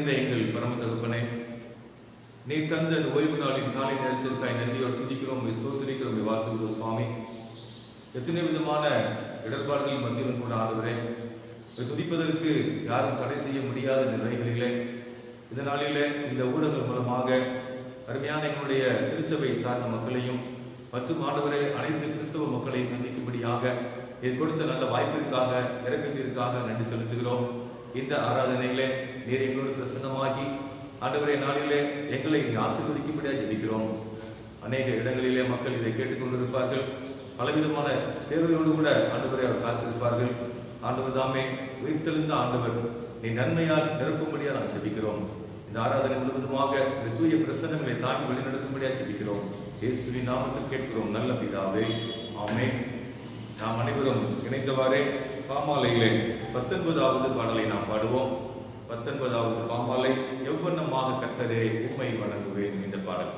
நிறைந்த எங்கள் பரம தகப்பனே, நீ தந்த ஓய்வு நாளின் காலை நேரத்திற்காய் நன்றியோடு துதிக்கிறோம், ஸ்தோத்திரிக்கிறோம், வாழ்த்துகிறோம் சுவாமி. எத்தனை விதமான இடர்பாடுகள் மத்தியிலும் கூட ஆண்டவரே, துதிப்பதற்கு யாரும் தடை செய்ய முடியாத நிலைகளிலே இந்த நாளிலே இந்த ஊடகங்கள் மூலமாக அருமையான எங்களுடைய திருச்சபை சார்ந்த மக்களையும் மற்றும் ஆண்டவரே அனைத்து கிறிஸ்தவ மக்களை சந்திக்கும்படியாக இது கொடுத்த நல்ல வாய்ப்பிற்காக இறக்கத்திற்காக நன்றி செலுத்துகிறோம். இந்த ஆராதனையிலே நீர் எங்களோடு பிரசன்னமாகி ஆண்டவரே நாளிலே எங்களை ஆசீர்வதிக்கும்படியாக ஜெபிக்கிறோம். அநேக இடங்களிலே மக்கள் இதை கேட்டுக்கொண்டிருப்பார்கள், பலவிதமான தேவையோடு கூட ஆண்டவரை அவர் காத்திருப்பார்கள். ஆண்டவர் தாமே உயிர்த்தெழுந்த ஆண்டவர் நீ நன்மையால் நிரப்பும்படியாக நாங்கள் ஜெபிக்கிறோம். இந்த ஆராதனை முழுவதுமாக இந்த தூய பிரசன்னங்களை தாங்கி வழிநடத்தும்படியாக ஜெபிக்கிறோம். இயேசுவின் நாமத்தில் கேட்கிறோம் நல்ல பிதாவே, ஆமென். நாம் அனைவரும் இணைந்தவாறே பாமாலையிலே 19வது பாடலை நாம் பாடுவோம். 19வது பாமாலை, எவ்வண்ணமாக கர்த்தரே உம்மை வணங்குவேன் என்ற பாடல்.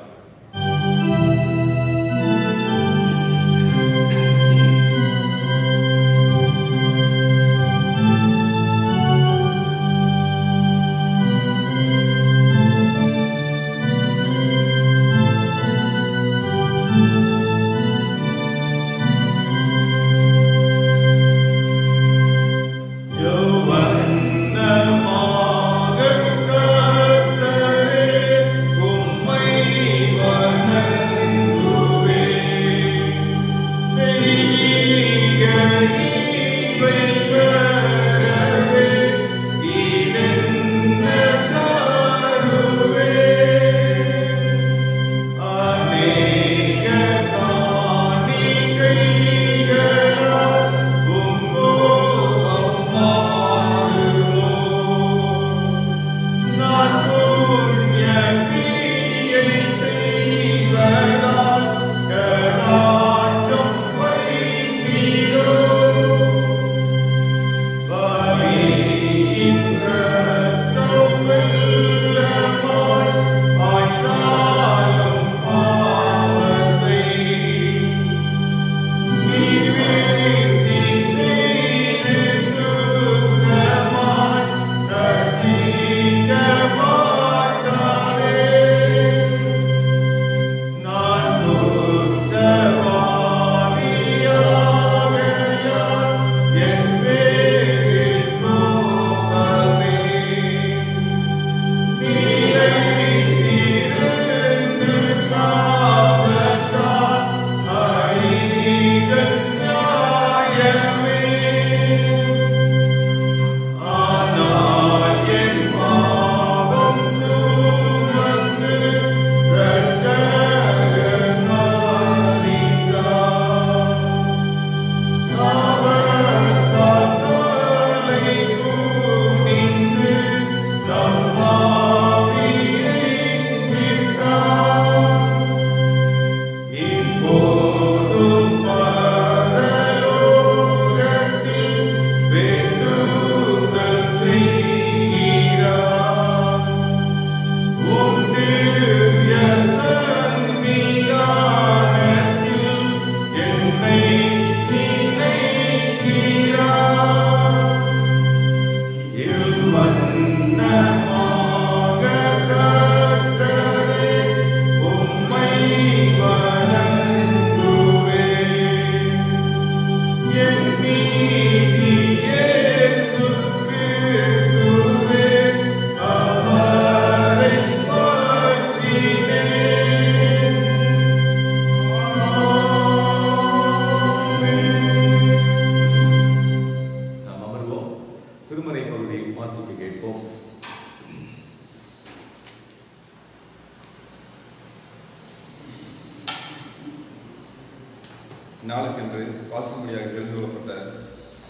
நாளுக்கென்று வாசிக்கும்படியாக தெரிந்து கொள்ளப்பட்ட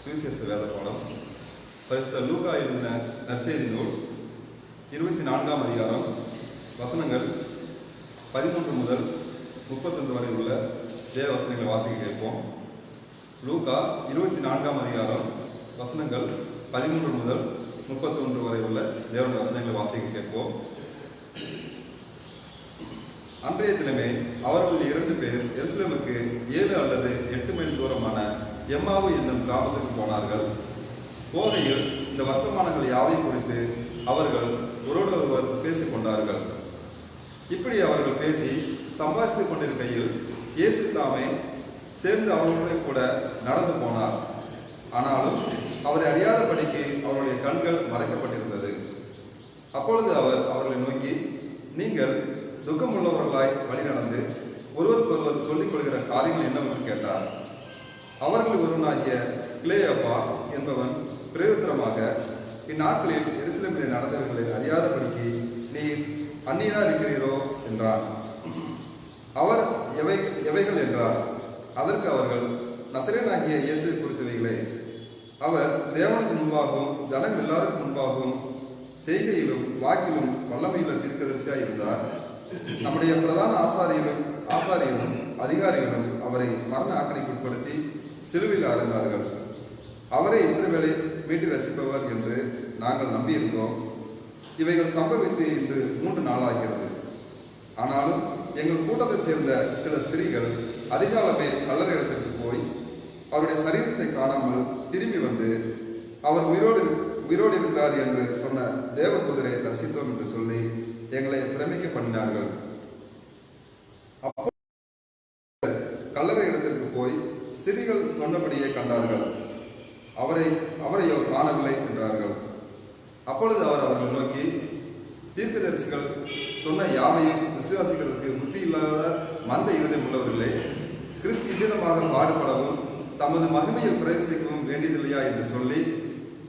சுவிசேஷ வேத பாடம் பரிசுத்த லூக்கா எழுதின நற்செய்தி நூல் 24ஆம் அதிகாரம் வசனங்கள் 13 முதல் 32 வரை உள்ள தேவ வசனங்களை வாசிக்க கேட்போம். லூக்கா 24ஆம் அதிகாரம் வசனங்கள் 13 முதல் 31 வரை உள்ள தேவனுடைய வசனங்களை வாசிக்க கேட்போம். அன்றைய தினமே அவர்கள் 2 பேர் எருசலேமுக்கு 7 அல்லது 8 மைல் தூரமான எம்மாவு என்னும் கிராமத்துக்கு போனார்கள். போகையில் இந்த வர்த்தமானங்கள் யாவை குறித்து அவர்கள் ஒருவரோடு பேசிக் கொண்டார்கள். இப்படி அவர்கள் பேசி சம்பாதித்துக் கொண்டிருக்கையில் இயேசு தாமே சேர்ந்து அவர்களுடன் கூட நடந்து போனார். ஆனாலும் அவரை அறியாதபடிக்கு அவருடைய கண்கள் மறைக்கப்பட்டிருந்தது. அப்பொழுது அவர் அவர்களை நோக்கி, நீங்கள் துக்கமுள்ளவர்களாய் வழி நடந்து ஒருவருக்கொருவர் சொல்லிக் கொள்கிற காரியங்கள் என்னவென்று கேட்டார். அவர்கள் ஒருவனாகிய கிளேயப்பா என்பவன் பிரயோத்திரமாக, இந்நாட்களில் எருசலேமிலே நடந்தவர்களை அறியாதபடிக்கு நீர் அந்நியரா இருக்கிறீரோ என்றான். அவர் எவைகள் என்றார். அதற்கு அவர்கள், நசரேயனாகிய இயேசு குறித்தவைகளே. அவர் தேவனுக்கு முன்பாகவும் ஜனங்கள் எல்லாருக்கும் முன்பாகவும் செய்கையிலும் வாக்கிலும் வல்லமையுள்ள தீர்க்கதரிசியாய் இருந்தார். நம்முடைய பிரதான ஆசாரியரும் அதிகாரிகளும் அவரை மரண ஆக்கணைக்கு உட்படுத்தி சிலுவையில் அறைந்தார்கள். அவரை இஸ்ரவேலை மீட்டு ரசிப்பவர் என்று நாங்கள் நம்பியிருந்தோம். இவைகள் சம்பவித்து இன்று 3 நாளாகிறது. ஆனாலும் எங்கள் கூட்டத்தை சேர்ந்த சில ஸ்திரீகள் அதிகாலமே கல்லறை இடத்திற்கு போய் அவருடைய சரீரத்தை காணாமல் திரும்பி வந்து, அவர் உயிரோடு இருக்கிறார் என்று சொன்ன தேவதூதரை தரிசித்தோம் என்று சொல்லி எங்களை பிரமிக்க பண்ணினார்கள். அப்போ கல்லறை இடத்திற்கு போய் ஸ்திரீகள் சொன்னபடியே கண்டார்கள். அவரையோ காணவில்லை என்றார்கள். அப்பொழுது அவர் அவர்களை நோக்கி, தீர்க்கதரிசிகள் சொன்ன யாவையும் விசுவாசிக்கிறதுக்கு புத்தி இல்லாத மந்த இருதயம் உள்ளவர்களே, கிறிஸ்து இவ்விதமாக பாடுபடவும் தமது மகிமையில் பிரவேசிக்கவும் வேண்டியதில்லையா என்று சொல்லி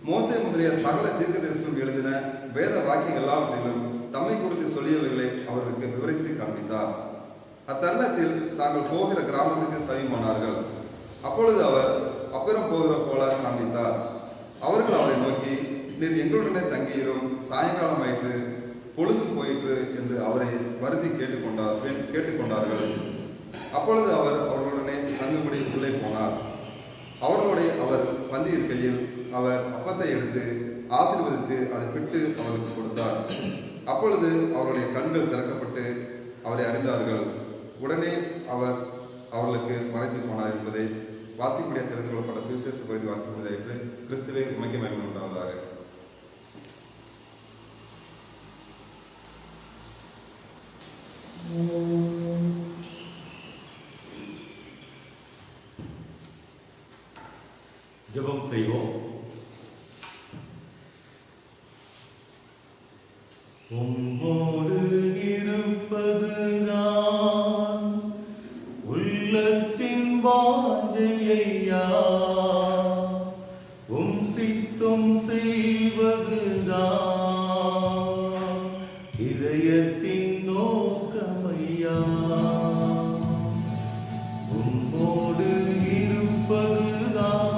மோசே முதலிய சகல தீர்க்கதரிசிகளும் எழுதின வேத வாக்கியங்கள் எல்லாவற்றிலும் தம்மை குறித்து சொல்லியவைகளை அவர்களுக்கு விவரித்து காண்பித்தார். அத்தருணத்தில் தாங்கள் போகிற கிராமத்துக்கு சமீபமானார்கள். அப்பொழுது அவர் அப்புறம் போகிற போல காண்பித்தார். அவர்கள் அவரை நோக்கி, நீர் எங்களுடனே தங்கியிரும், சாயங்காலம் ஆயிற்று, பொழுது போயிற்று என்று அவரை வருத்தி கேட்டுக்கொண்டார்கள். அப்பொழுது அவர் அவர்களுடனே தங்கும்படி உள்ளே போனார். அவர்களுடைய அவர் பந்தி இருக்கையில் அவர் அப்பத்தை எடுத்து ஆசீர்வதித்து அதை பிட்டு அவர்களுக்கு கொடுத்தார். அப்பொழுது அவர்களுடைய கண்கள் திறக்கப்பட்டு அவரை அறிந்தார்கள். உடனே அவர் அவர்களுக்கு மறைந்து போனார் என்பதை வாசிப்படியாக தெரிந்து கொள்ளப்பட்ட சுவிசேஷ பகுதி வாசிப்பதாயிற்று. கிறிஸ்துவே உமக்கு மகிமை உண்டாவதாக. ஜெபம் செய்வோம். உம்மோடு இருப்பதுதான் உள்ளத்தின் வாஞ்சையா, உம் சித்தம் செய்வதுதான் இதயத்தின் நோக்கமையா. உம்மோடு இருப்பதுதான்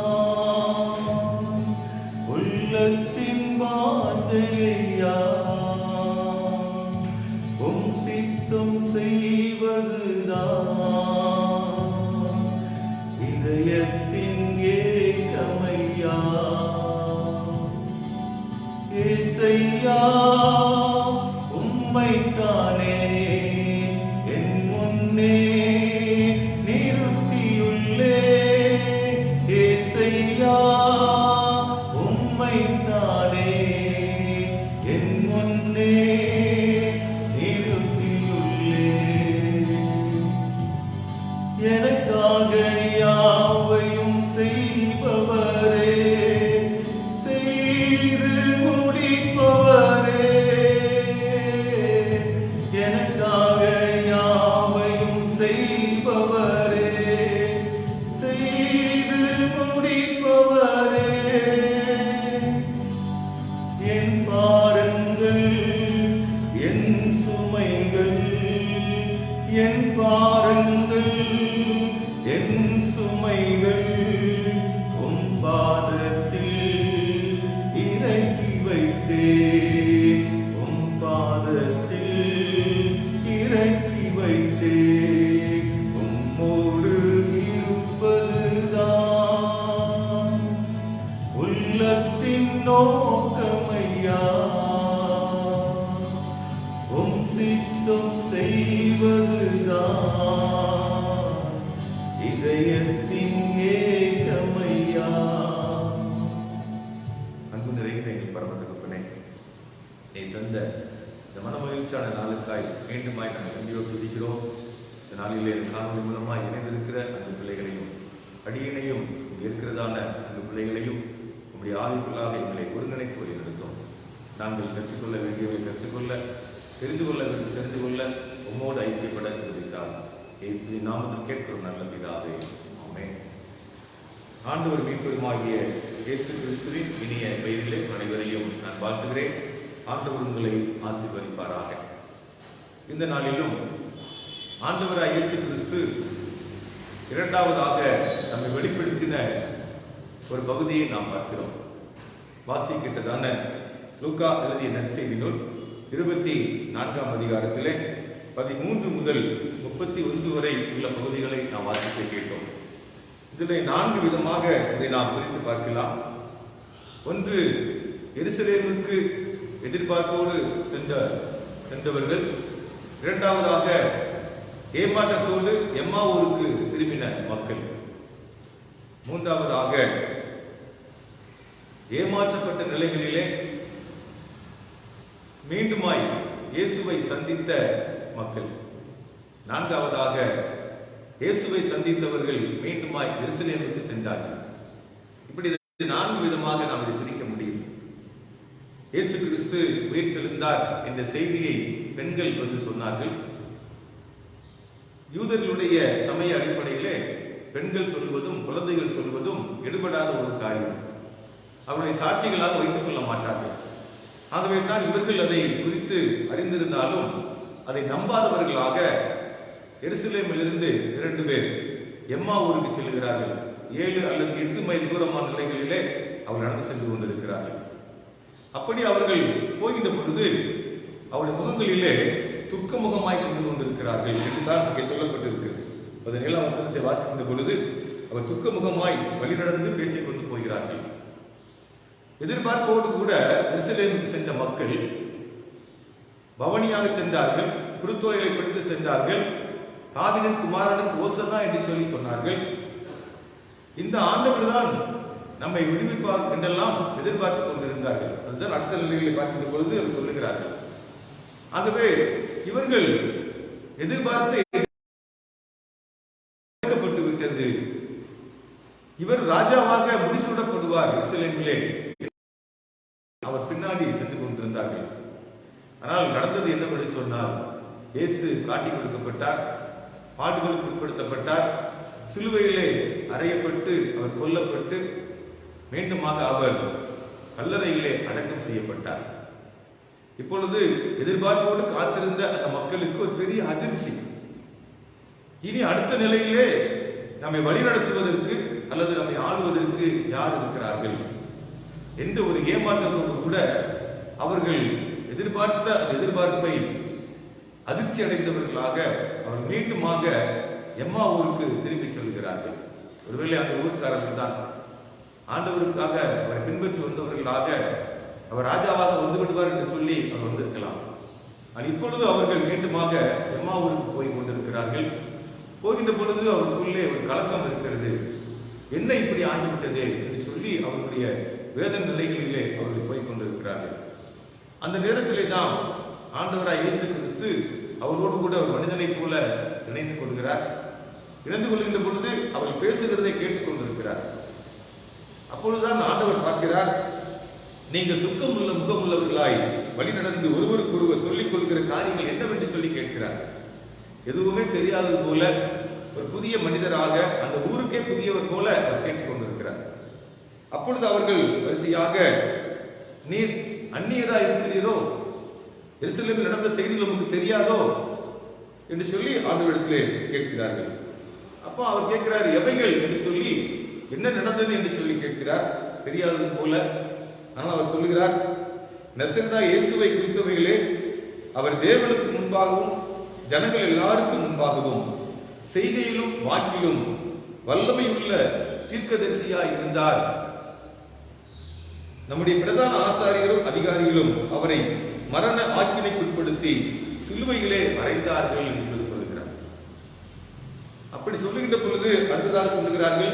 உள்ளத்தின் வாஞ்சையா, உம் சித்தம் செய்வதுதான் இதயத்தின் ஏக்கமையா. ஏசையா உம்மைத்தானே என் முன்னே நிறுத்தியுள்ளே. ஏசையா உம்மைத்தானே என் முன்னே நிறுத்தியுள்ளே. எனக்காக யாவையும் செய்பவரே, செய்து முடிப்பவரே. எனக்காக யாவையும் செய்பவரே, செய்து முடிப்பவரே. என் பாரங்கள் என் சுமைகள், என் பாரங்கள் என் சுமைகள் உம் பாதத்தில் இறக்கி வைத்தேன். உம் பாதத்தில் இறக்கி வைத்தேன். உம்மோடு இருப்பதுதான் உள்ளத்தின் நோக்கமையா, உம் சித்தம் செய்வதுதான் இதயத்தின் ஏக்கமையா. அன்பு நிறைந்த எங்கள் பரம தகப்பனே, நீ தந்த இந்த மனமகிழ்ச்சியான நாளுக்காய் மீண்டுமாய் நாங்கள் நன்றியோடு துதிக்கிறோம். இந்த நாளிலே காணொலி மூலமாய் இணைந்திருக்கிற அந்த பிள்ளைகளையும் அடியினையும் இங்கே இருக்கிறதான அந்த பிள்ளைகளையும் உங்களுடைய ஆய்வுகளாக எங்களை ஒருங்கிணைத்து வழிநடத்தும். நாங்கள் கற்றுக்கொள்ள வேண்டியவை கற்றுக்கொள்ள, தெரிந்து கொள்ள வேண்டும் தெரிந்து கொள்ள உம்மோடு ஐக்கியப்பட விதித்தார். இயேசுவின் நாமத்தில் கேட்கிறோம் நல்ல பிதாவே, ஆமென். ஆண்டவர் மீட்பெருமாகிய இயேசு கிறிஸ்துவின் இனிய பெயரிலே அனைவரையும் நான் வாழ்த்துகிறேன். ஆண்டவர் உங்களை ஆசீர்வதிப்பாராக. இந்த நாளிலும் ஆண்டவராய் இயேசு கிறிஸ்து இரண்டாவதாக நம்மை வெளிப்படுத்தின ஒரு பகுதியை நாம் பார்க்கிறோம். வாசிக்கிட்டதான லூக்கா எழுதிய நற்செய்தி நூல் 24ஆம் அதிகாரத்திலே 13 முதல் 31 வரை உள்ள பகுதிகளை நாம் வாசிக்க கேட்டோம். இதில் 4 விதமாக இதை நாம் குறித்து பார்க்கலாம். ஒன்று, எருசலேமுக்கு எதிர்பார்ப்போடு சென்றவர்கள். இரண்டாவதாக ஏமாற்றத்தோடு எம்மாவூருக்கு திரும்பின மக்கள். மூன்றாவதாக ஏமாற்றப்பட்ட நிலைகளிலே மீண்டுமாய் இயேசுவை சந்தித்த மக்கள். நான்காவதாக இயேசுவை சந்தித்தவர்கள் மீண்டுமாய் எருசலேமுக்கு சென்றார்கள். இப்படி 4 விதமாக நாம் இதை பிரிக்க முடியும். இயேசு கிறிஸ்து உயிர்த்தெழுந்தார் என்ற செய்தியை பெண்கள் வந்து சொன்னார்கள். யூதர்களுடைய சமய அடிப்படையிலே பெண்கள் சொல்வதும் குழந்தைகள் சொல்வதும் எடுபடாத ஒரு காரியம். அவருடைய சாட்சிகளாக வைத்துக் கொள்ள மாட்டார்கள். ஆகவே தான் இவர்கள் அதை குறித்து அறிந்திருந்தாலும் அதை நம்பாதவர்களாக எருசலேமிலிருந்து 2 பேர் எம்மாவூருக்கு செல்கிறார்கள். 7 அல்லது 8 மைல் தூரமான நிலைகளிலே அவர் நடந்து சென்று கொண்டிருக்கிறார்கள். அப்படி அவர்கள் போகின்ற பொழுது அவருடைய முகங்களிலே துக்க முகமாய் சென்று கொண்டிருக்கிறார்கள் என்றுதான் அங்கே சொல்லப்பட்டிருக்கிறது. 17ஆம் வசனத்தை வாசிக்கின்ற பொழுது அவர் துக்க முகமாய் வழிநடந்து பேசிக் கொண்டு போகிறார்கள். எதிர்பார்ப்போடு கூட எருசலேமுக்கு சென்ற மக்கள் பவனியாக சென்றார்கள், குருத்தோலைகளை படித்து சென்றார்கள், தாவீதின் குமாரனுக்கு ஓசன்னா என்று சொல்லி சொன்னார்கள். இந்த ஆண்டவர் தான் நம்மை விடுவிப்பார் என்றெல்லாம் எதிர்பார்த்துக் கொண்டிருந்தார்கள். அதுதான் அடுத்த நிலைகளை பார்க்கின்ற பொழுது அவர் சொல்லுகிறார்கள். ஆகவே இவர்கள் எதிர்பார்த்து விட்டது. இவர் ராஜாவாக முடிசூடப்படுவார் எருசலேமிலே, அவர் பின்னாடி சென்று கொண்டிருந்தார்கள். ஆனால் நடந்தது என்னவென்று சொன்னால், இயேசு காட்டி கொடுக்கப்பட்டார், பாடுகளுக்கு உட்படுத்தப்பட்டார், சிலுவையிலே அறையப்பட்டு அவர் கொல்லப்பட்டு மீண்டுமாக அவர் கல்லறையிலே அடக்கம் செய்யப்பட்டார். இப்பொழுது எதிர்பார்ப்போடு காத்திருந்த அந்த மக்களுக்கு ஒரு பெரிய அதிர்ச்சி. இனி அடுத்த நிலையிலே நம்மை வழிநடத்துவதற்கு அல்லது நம்மை ஆளுவதற்கு யார் இருக்கிறார்கள் என்ற ஒரு ஏமாற்றத்தோடு கூட அவர்கள் எதிர்பார்த்த எதிர்பார்ப்பை அதிர்ச்சி அடைந்தவர்களாக அவர் மீண்டுமாக எம்மாவூருக்கு திரும்பி செல்கிறார்கள். ஒருவேளை அந்த ஊர்க்காரர்கள் தான் ஆண்டவருக்காக அவரை பின்பற்றி வந்தவர்களாக அவர் ராஜாவாக வந்து விடுவார் என்று சொல்லி அவர் வந்திருக்கலாம். ஆனால் இப்பொழுது அவர்கள் மீண்டுமாக எம்மாவூருக்கு போய் கொண்டிருக்கிறார்கள். போகின்ற பொழுது அவருக்குள்ளே ஒரு கலக்கம் இருக்கிறது. என்ன இப்படி ஆகிவிட்டது என்று சொல்லி அவருடைய வேதனை நிலைகளிலே அவர்கள் போய் கொண்டிருக்கிறார்கள். அந்த நேரத்திலே தான் ஆண்டவராய் இயேசு கிறிஸ்து அவரோடு கூட ஒரு மனிதனைப் போல இணைந்து கொள்கிறார். இணைந்து கொள்கின்ற பொழுது அவர்கள் பேசுகிறதை கேட்டுக் கொண்டிருக்கிறார். அப்பொழுதுதான் ஆண்டவர் பார்க்கிறார், நீங்கள் துக்கமுள்ள முகமுள்ளவர்களாய் வழி நடந்து ஒருவருக்கொருவர் சொல்லிக் கொள்கிற காரியங்கள் என்னவென்று சொல்லி கேட்கிறார். எதுவுமே தெரியாதது போல ஒரு புதிய மனிதராக அந்த ஊருக்கே புதியவர் போல அவர் கேட்டுக் கொண்டிருக்கிறார். அப்பொழுது அவர்கள் வரிசையாக, நீர் அந்நியரா இருக்கிறீரோ, எருசலேமில் நடந்த செய்திகள் உங்களுக்கு தெரியாதோ என்று சொல்லி ஆண்டவரிடத்திலே கேட்கிறார்கள். அப்போ அவர் கேட்கிறார், எவைகள் என்று சொல்லி, என்ன நடந்தது என்று சொல்லி கேட்கிறார். தெரியாதது போல. ஆனால் அவர் சொல்லுகிறார், நசரேயனா இயேசுவை குறித்தவைகளே, அவர் தேவனுக்கு முன்பாகவும் ஜனங்கள் எல்லாருக்கும் முன்பாகவும் செய்கையிலும் வாக்கிலும் வல்லமையுள்ள தீர்க்கதரிசியாய் இருந்தார். நம்முடைய பிரதான ஆசாரியரும் அதிகாரிகளும் அவரை மரண ஆக்கினைக்குட்படுத்தி சிலுவையிலே அறைந்தார்கள் என்று சொல்லி சொல்லுகிறார். அப்படி சொல்லுகின்ற பொழுது அடுத்ததாக சொல்லுகிறார்கள்,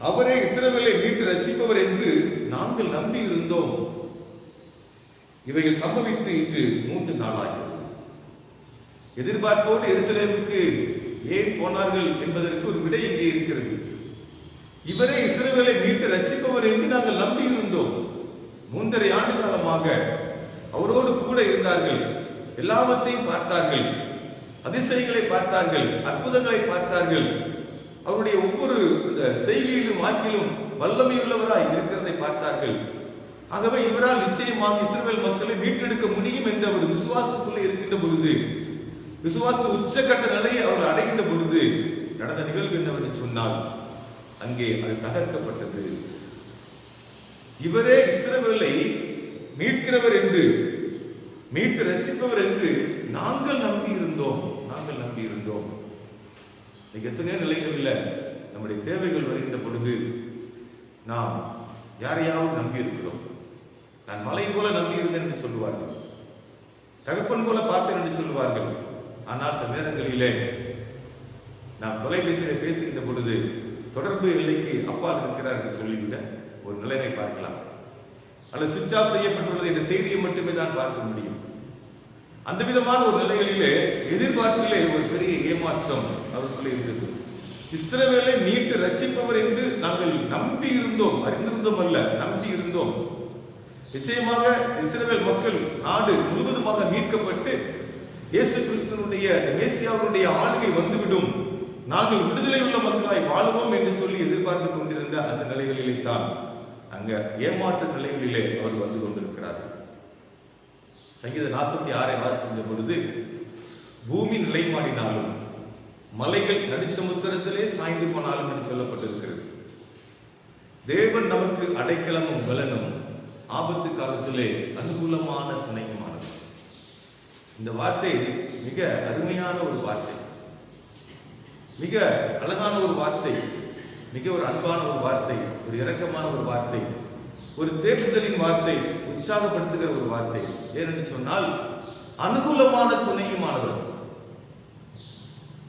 அவரே இஸ்ரவேலை மீட்டு ரட்சிப்பவர் என்று நாங்கள் நம்பி இருந்தோம். இவைகள் சம்பவித்து இன்று 3 நாள் ஆகிறது. எதிர்பார்ப்போடு எருசலேமுக்கு ஏன் போனார்கள் என்பதற்கு ஒரு விடை இங்கே இருக்கிறது. இவரே இஸ்ரவேலை மீட்டு ரட்சிப்பவர் என்று நாங்கள் நம்பி இருந்தோம். 3.5 ஆண்டு காலமாக அவரோடு கூட இருந்தார்கள். எல்லாவற்றையும் பார்த்தார்கள், அதிசயங்களை பார்த்தார்கள், அற்புதங்களை பார்த்தார்கள். அவருடைய ஒவ்வொரு செய்கையிலும் வாக்கிலும் வல்லமையுள்ளவராய் இருக்கிறதை பார்த்தார்கள். ஆகவே இவரால் நிச்சயமாக இஸ்ரவேல் மக்களை மீட்டெடுக்க முடியும் என்ற ஒரு விசுவாசத்துக்குள்ளே இருக்கின்ற பொழுது, விசுவாச உச்சகட்ட நிலையை அவர்கள் அடைகின்ற பொழுது நடந்த நிகழ்வு என்னவென்று சொன்னால், அங்கே அது தகர்க்கப்பட்டது. இவரே இஸ்ரவேலை மீட்கிறவர் என்று, மீட்டு ரட்சிப்பவர் என்று நாங்கள் நம்பி இருந்தோம். எத்தனையோ நிலைகளில் நம்முடைய தேவைகள் வருகின்ற பொழுது நாம் யாரையாவது நம்பி இருக்கிறோம். நான் மலை போல நம்பி இருந்தேன் என்று சொல்லுவார்கள், தகப்பன் போல பார்த்தேன் என்று சொல்லுவார்கள். ஆனால் சில நேரங்களிலே நாம் தொலைபேசியில பேசுகின்ற பொழுது தொடர்பு எல்லைக்கு அப்பால் இருக்கிறார் என்று சொல்லிவிட ஒரு நிலைமை பார்க்கலாம். அல்லது சுவிட்ச் ஆஃப் செய்யப்பட்டுள்ளது என்ற செய்தியை மட்டுமே தான் பார்க்க முடியும். அந்த விதமான ஒரு நிலைகளிலே எதிர்பார்ப்பிலே ஒரு பெரிய ஏமாற்றம் அவருக்குள்ளே இருந்தது. இஸ்ரவேலை மீட்டு ரட்சிப்பவர் என்று நாங்கள் நம்பி இருந்தோம், அறிந்திருந்தோம் அல்ல, நம்பி இருந்தோம். நிச்சயமாக இஸ்ரவேல் மக்கள் நாடு முழுவதுமாக மீட்கப்பட்டு இயேசு கிறிஸ்துவினுடைய மேசியாவுடைய ஆளுகை வந்துவிடும், நாங்கள் விடுதலை உள்ள மக்களாய் வாழுவோம் என்று சொல்லி எதிர்பார்த்து கொண்டிருந்த அந்த நிலைகளிலே தான் அங்க ஏமாற்ற நிலைகளிலே அவர் வந்து கொண்டிருக்கிறார்கள். சங்கீதம் 46 வாசிக்கின்ற பொழுது, பூமி நிலைமாறினாலும் மலைகள் நடுச்சமுத்திரத்திலே சாய்ந்து போனாலும் என்று சொல்லப்பட்டிருக்கிறது. தேவன் நமக்கு அடைக்கலமும் பலனும், ஆபத்து காலத்திலே அனுகூலமான துணையுமானது. இந்த வார்த்தை மிக அருமையான ஒரு வார்த்தை, மிக அழகான ஒரு வார்த்தை, மிக ஒரு அன்பான ஒரு வார்த்தை, ஒரு இரக்கமான ஒரு வார்த்தை, ஒரு தேற்றுதலின் வார்த்தை, உற்சாகப்படுத்துகிற ஒரு வார்த்தை. ஏனென்று சொன்னால் அனுகூலமான துணையுமானவர்.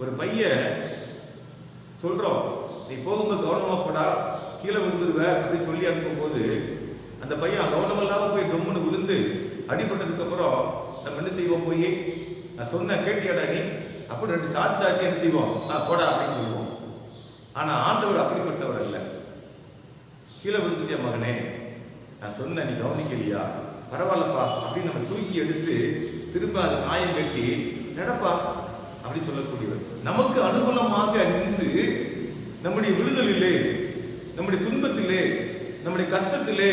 ஒரு பையன் சொல்றோம், நீ போகும்போது கவனமா போடா, கீழே விழுந்துருவ அப்படின்னு சொல்லி அனுப்பும் போது அந்த பையன் கவனம் இல்லாம போய் டொம்முன்னு விழுந்து அடிபட்டதுக்கு அப்புறம் நம்ம என்ன செய்வோம், போய் நான் சொன்ன கேட்டியாடா நீ அப்படி 2 சாட்சி என்ன செய்வோம், போடா அப்படின்னு சொல்லுவோம். ஆனா ஆண்டவர் அப்படிப்பட்டவர் அல்ல. கீழே விழுந்துட்டியா மகனே, நான் சொன்ன நீ கவனிக்கலையா, பரவாயில்லப்பா அப்படின்னு நம்ம தூக்கி எடுத்து திரும்ப அது காயம் கட்டி நடப்பா அப்படி சொல்லக்கூடியவர். நமக்கு அனுகூலமாக நின்று நம்முடைய விடுதலிலே, நம்முடைய துன்பத்திலே, நம்முடைய கஷ்டத்திலே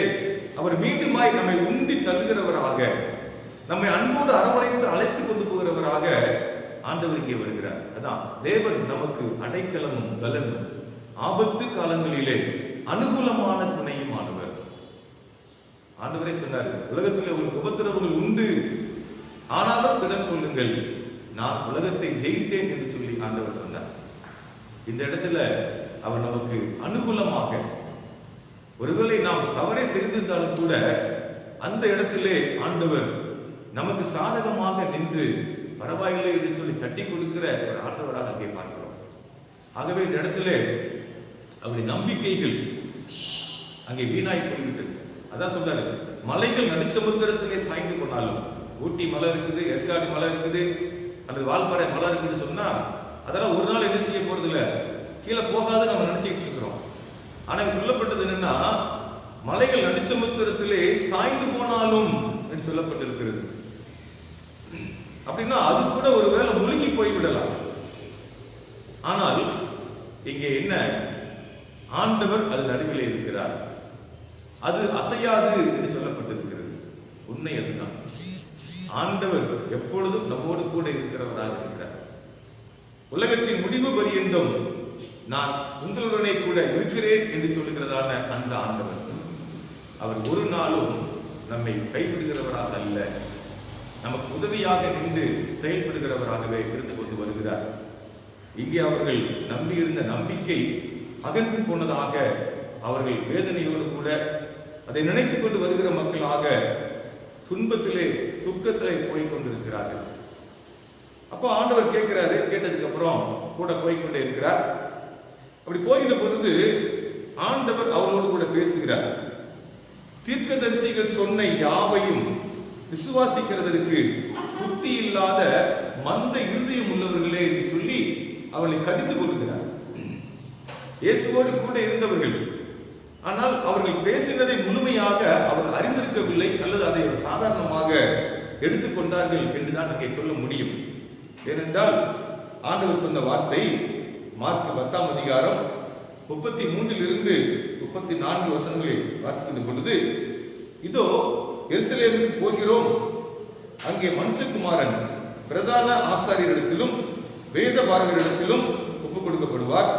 அவர் மீண்டுமாய் நம்மை உந்தி தள்ளுகிறவராக, நம்மை அன்போடு அரவணைத்து அழைத்து கொண்டு போகிறவராக ஆண்டவர் இங்கே வருகிறார். அதான் தேவன் நமக்கு அடைக்கலமும் பலனும், ஆபத்து காலங்களிலே அனுகூலமான துணையும் ஆனவர். ஆண்டவரே சொன்னார், உலகத்தில் உங்களுக்கு உபத்திரவங்கள் உண்டு, ஆனாலும் திடன் கொள்ளுங்கள், நான் உலகத்தை ஜெயித்தேன் என்று சொல்லி ஆண்டவர் சொன்னார். இந்த இடத்துல அவர் நமக்கு அனுகூலமாக, ஒருவேளை நாம் தவறை செய்திருந்தாலும் கூட அந்த இடத்திலே ஆண்டவர் நமக்கு சாதகமாக நின்று பரவாயில்லை என்று சொல்லி தட்டி கொடுக்கிற ஒரு ஆண்டவராக அங்கே பார்க்கிறோம். ஆகவே இந்த இடத்துல அவருடைய நம்பிக்கைகள் அங்கே வீணாய் போய்விட்டது. அதான் சொல்றாரு, மலைகள் நடுச்சமுத்திரத்திலே சாய்ந்து போனாலும், ஊட்டி மலை இருக்குது, ஏற்காடு மலை இருக்குது, அல்லது வால்பாறை மலை இருக்குன்னு சொன்னா அதெல்லாம் ஒரு நாள் என்ன செய்ய போறது இல்ல, கீழே போகாது நம்ம நினைச்சிட்டு இருக்கிறோம். ஆனா சொல்லப்பட்டது என்னன்னா, மலைகள் நடுச்சமுத்திரத்திலே சாய்ந்து போனாலும் என்று சொல்லப்பட்டிருக்கிறது. அப்படின்னா அது கூட ஒருவேளை முழுகி போய்விடலாம். ஆனால் இங்கே என்ன, ஆண்டவர் அது நடுவிலே இருக்கிறார், அது அசையாது என்று சொல்லப்பட்டிருக்கிறது. உண்மை அதுதான். ஆண்டவர் எப்பொழுதும் நம்மோடு கூட இருக்கிறவராக இருக்கிறார். உலகத்தின் முடிவு பரியந்தம் நான் உங்களுடனே கூட இருக்கிறேன் என்று சொல்லுகிறதான அந்த ஆண்டவர், அவர் ஒரு நாளும் நம்மை கைவிடுகிறவராக அல்ல, நமக்கு உதவியாக நின்று செயல்படுகிறவராகவே இருந்து கொண்டு வருகிறார். இங்கே அவர்கள் நம்பியிருந்த நம்பிக்கை அகன்று போனதாக அவர்கள் வேதனையோடு கூட அதை நினைத்துக் கொண்டு வருகிற மக்களாக துன்பத்திலே துக்கத்திலே போய் கொண்டிருக்கிறார்கள். அப்போ ஆண்டவர் கேட்கிறாரு, கேட்டதுக்கு அப்புறம் கூட போய்கொண்டே இருக்கிறார். அப்படி போகின்ற பொழுது ஆண்டவர் அவர்களோடு கூட பேசுகிறார். தீர்க்கதரிசிகள் சொன்ன யாவையும் விசுவாசிக்கிறதற்கு புத்தி இல்லாத மந்த இருதயம் உள்ளவர்களே என்று சொல்லி அவளை கடிந்து கொள்கிறார். இயேசுவோடு கூட இருந்தவர்கள், ஆனால் அவர்கள் பேசினதை முழுமையாக அவர் அறிந்திருக்கவில்லை, அல்லது அதை சாதாரணமாக எடுத்துக்கொண்டார்கள் என்றுதான் அங்கே சொல்ல முடியும். ஏனென்றால் ஆண்டவர் சொன்ன வார்த்தை மார்க் 10ஆம் அதிகாரம் 33 34 வசனங்களை வாசிக்கின்ற பொழுது, இதோ எருசலேமுக்கு போகிறோம், அங்கே மனுஷகுமாரன் பிரதான ஆசாரியரிடத்திலும் வேத பாரகரிடத்திலும் ஒப்புக் கொடுக்கப்படுவார்.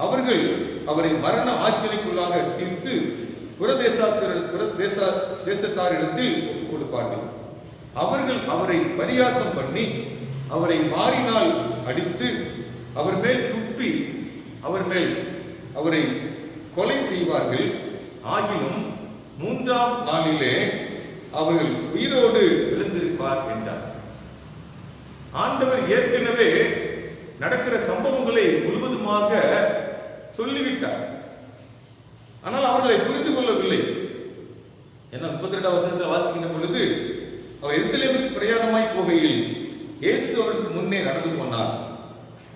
அவர்கள் அவரை மரண ஆக்கினைக்குள்ளாக தீர்த்து தேசத்தாரிடத்தில் ஒப்புக் கொடுப்பார்கள். அவர்கள் அவரை பரியாசம் பண்ணி அவரை மாறினால் அடித்து அவர் மேல் துப்பி அவரை கொலை செய்வார்கள். ஆகிலும் 3ஆம் நாளிலே அவர்கள் உயிரோடு எழுந்திருப்பார் என்றார். ஆண்டவர் ஏற்கனவே நடக்கிற சம்பவங்களை முழுவதுமாக சொல்லிவிட்டார். ஆனால் அவர்களை புரிந்து கொள்ளவில்லை. ஏன்னா 32ஆம் வசனத்தில் வாசிக்கின்ற பொழுது, அவர் எருசலேமுக்கு பிரயாணமாய் போகையில் இயேசு அவருக்கு முன்னே நடந்து போனார்.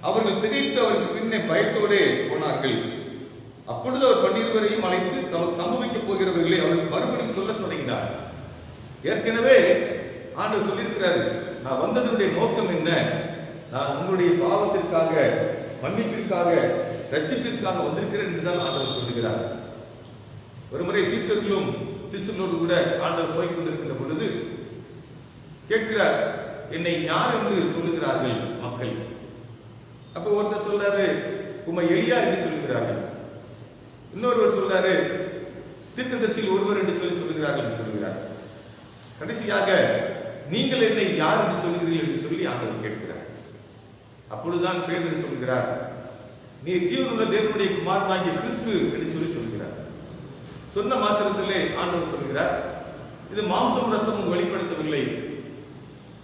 அவர்கள் திகைத்து அவருக்கு பின்னே பயத்தோடே போனார்கள். அப்பொழுது அவர் 12 அழைத்து தமக்கு சம்பவிக்க போகிறவர்களை அவருக்கு மறுபடியும் சொல்ல தொடங்கினார். ஏற்கனவே ஆண்டவர் சொல்லியிருக்கிறாரு, நான் வந்ததனுடைய நோக்கம் என்ன, நான் உங்களுடைய பாவத்திற்காக, மன்னிப்பிற்காக, ரட்சிப்பிற்காக வந்திருக்கிறேன் என்றுதான் ஆண்டவர் சொல்லுகிறார். ஒருமுறை சிஸ்டர்களோடு கூட ஆண்டவர் போய் கொண்டிருக்கின்ற பொழுது கேட்கிறார், என்னை யார் என்று சொல்லுகிறார்கள் மக்கள்? அப்ப ஒருத்தர் சொல்றாரு, உம்மை எலியா என்று சொல்லுகிறார்கள். இன்னொருவர் சொல்றாரு, தீர்க்கதரிசியில் ஒருவர் என்று சொல்லுகிறார்கள் என்று சொல்லுகிறார். கடைசியாக நீங்கள் என்னை யார் என்று சொல்லுகிறீர்கள் என்று சொல்லி ஆண்டவர் கேட்கிறார். அப்பொழுதுதான் பேதுரு சொல்கிறார், நீ ஜீவனுள்ள தேவனுடைய குமாரனாகிய கிறிஸ்து என்று சொல்லுகிறார். சொன்ன மாத்திரத்திலே ஆண்டவர் சொல்கிறார், இது மாம்சம் ரத்தமும் வெளிப்படுத்தவில்லை,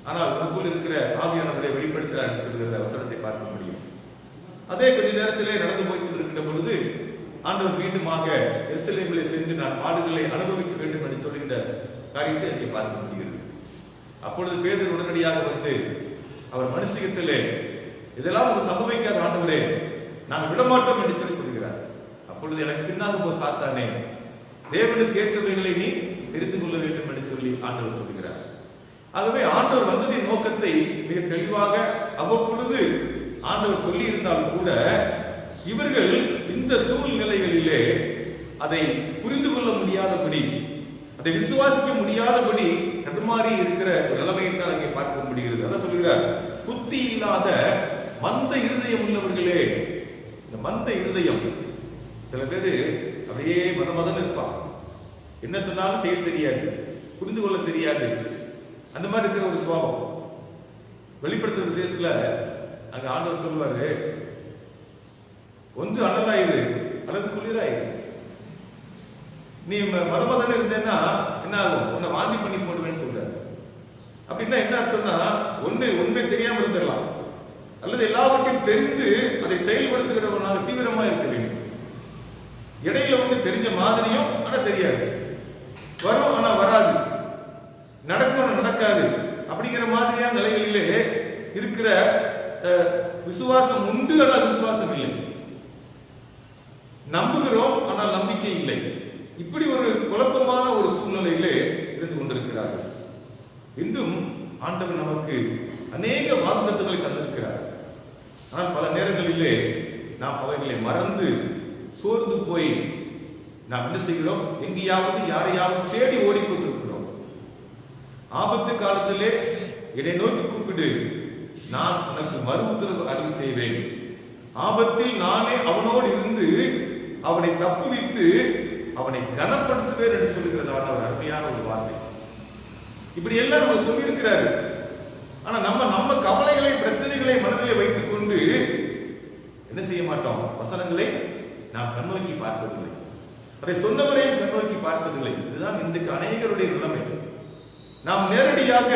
ஆனால் உனக்குள் இருக்கிற ஆவியானவரை வெளிப்படுத்துகிறார் என்று சொல்கிற வசனத்தை பார்க்க முடியும். அதே கொஞ்ச நேரத்திலே நடந்து போய் கொண்டிருக்கின்ற பொழுது ஆண்டவர் மீண்டுமாக எருசலேமிலே சென்று நான் பாடுகளை அனுபவிக்க வேண்டும் என்று சொல்கின்ற காரியத்தை அங்கே பார்க்க முடிகிறது. அப்பொழுது பேதுரு உடனடியாக வந்து அவர் மனுஷிகத்திலே, இதெல்லாம் ஒரு சம்பவிக்காத ஆண்டவரே, நாங்கள் விடமாட்டோம் என்று சொல்கிறார். அப்பொழுது எனக்கு பின்னாக போ சாத்தானே, தேவனுக்கு ஏற்றவைகளை நீ தெரிந்து கொள்ள வேண்டும் என்று சொல்லி ஆண்டவர் சொல்கிறார். ஆகவே ஆண்டவர் வந்ததின் நோக்கத்தை மிக தெளிவாக அவ்வப்பொழுது ஆண்டவர் சொல்லி இருந்தாலும் கூட இவர்கள் இந்த சூழ்நிலைகளிலே அதை புரிந்து கொள்ள முடியாதபடி, அதை விசுவாசிக்க முடியாதபடி தடுமாறி இருக்கிற ஒரு நிலைமையை தான் அங்கே பார்க்க முடிகிறது. அதான் சொல்கிறார், புத்தி இல்லாத மந்த இருதயம் உள்ளவர்களே. இந்த மந்த இருதயம், சில பேரு அப்படியே மதமதன்னு இருப்பான், என்ன சொன்னாலும் செய்ய தெரியாது, புரிந்து கொள்ள தெரியாது, அந்த மாதிரி இருக்கிற ஒரு சுபாவம். வெளிப்படுத்துற விசேஷத்துல அங்க ஆண்டவர் சொல்வாரு, ஒன்று அனலாயிரு அல்லது குளிராயிரு. நீ மதமதன்னு இருந்தேன்னா என்ன ஆகும், உன்னை வாந்தி பண்ணி போடுவேன்னு சொல்றாரு. அப்படின்னா என்ன அர்த்தம்னா, ஒண்ணு உண்மை தெரியாம இருந்துடலாம், அல்லது எல்லாவற்றையும் தெரிந்து அதை செயல்படுத்துகிறவனாக தீவிரமா இருக்க வேண்டும். இடையில வந்து தெரிஞ்ச மாதிரியும் ஆனா தெரியாது, வரும் ஆனா வராது, நடக்கும் நடக்காது, அப்படிங்கிற மாதிரியான நிலைகளிலே இருக்கிற விசுவாசம் உண்டு, ஆனால் விசுவாசம் இல்லை. நம்புகிறோம் ஆனால் நம்பிக்கை இல்லை. இப்படி ஒரு குழப்பமான ஒரு சூழ்நிலையிலே இருந்து கொண்டிருக்கிறார்கள். இன்னும் ஆண்டவர் நமக்கு அநேக வாக்குத்தத்தங்களை தந்திருக்கிறார். ஆனால் பல நேரங்களிலே நாம் அவைகளை மறந்து சோர்ந்து போய் நாம் என்ன செய்கிறோம், எங்கேயாவது யாரையாவது தேடி ஓடிக்கொண்டிருக்கிறோம். ஆபத்து காலத்திலே என்னை நோக்கி கூப்பிடு, நான் உனக்கு மறு உத்தரவு அருள் செய்வேன். ஆபத்தில் நானே அவனோடு இருந்து அவனை தப்புவித்து அவனை கனப்படுத்துவேன் என்று சொல்லுகிறதான ஒரு அருமையான ஒரு வார்த்தை. இப்படி எல்லாம் நம்ம சொல்லி இருக்கிறாரு. ஆனா நம்ம கவலைகளை, பிரச்சனைகளை மனதிலே வைத்துக் கொண்டு என்ன செய்ய மாட்டோம், வசனங்களை நாம் கண்ணோக்கி பார்ப்பதில்லை, அதை சொன்னவரையும் கண்ணோக்கி பார்ப்பதில்லை. இதுதான் இன்றைக்கு அநேகருடைய நிலைமை. நாம் நேரடியாக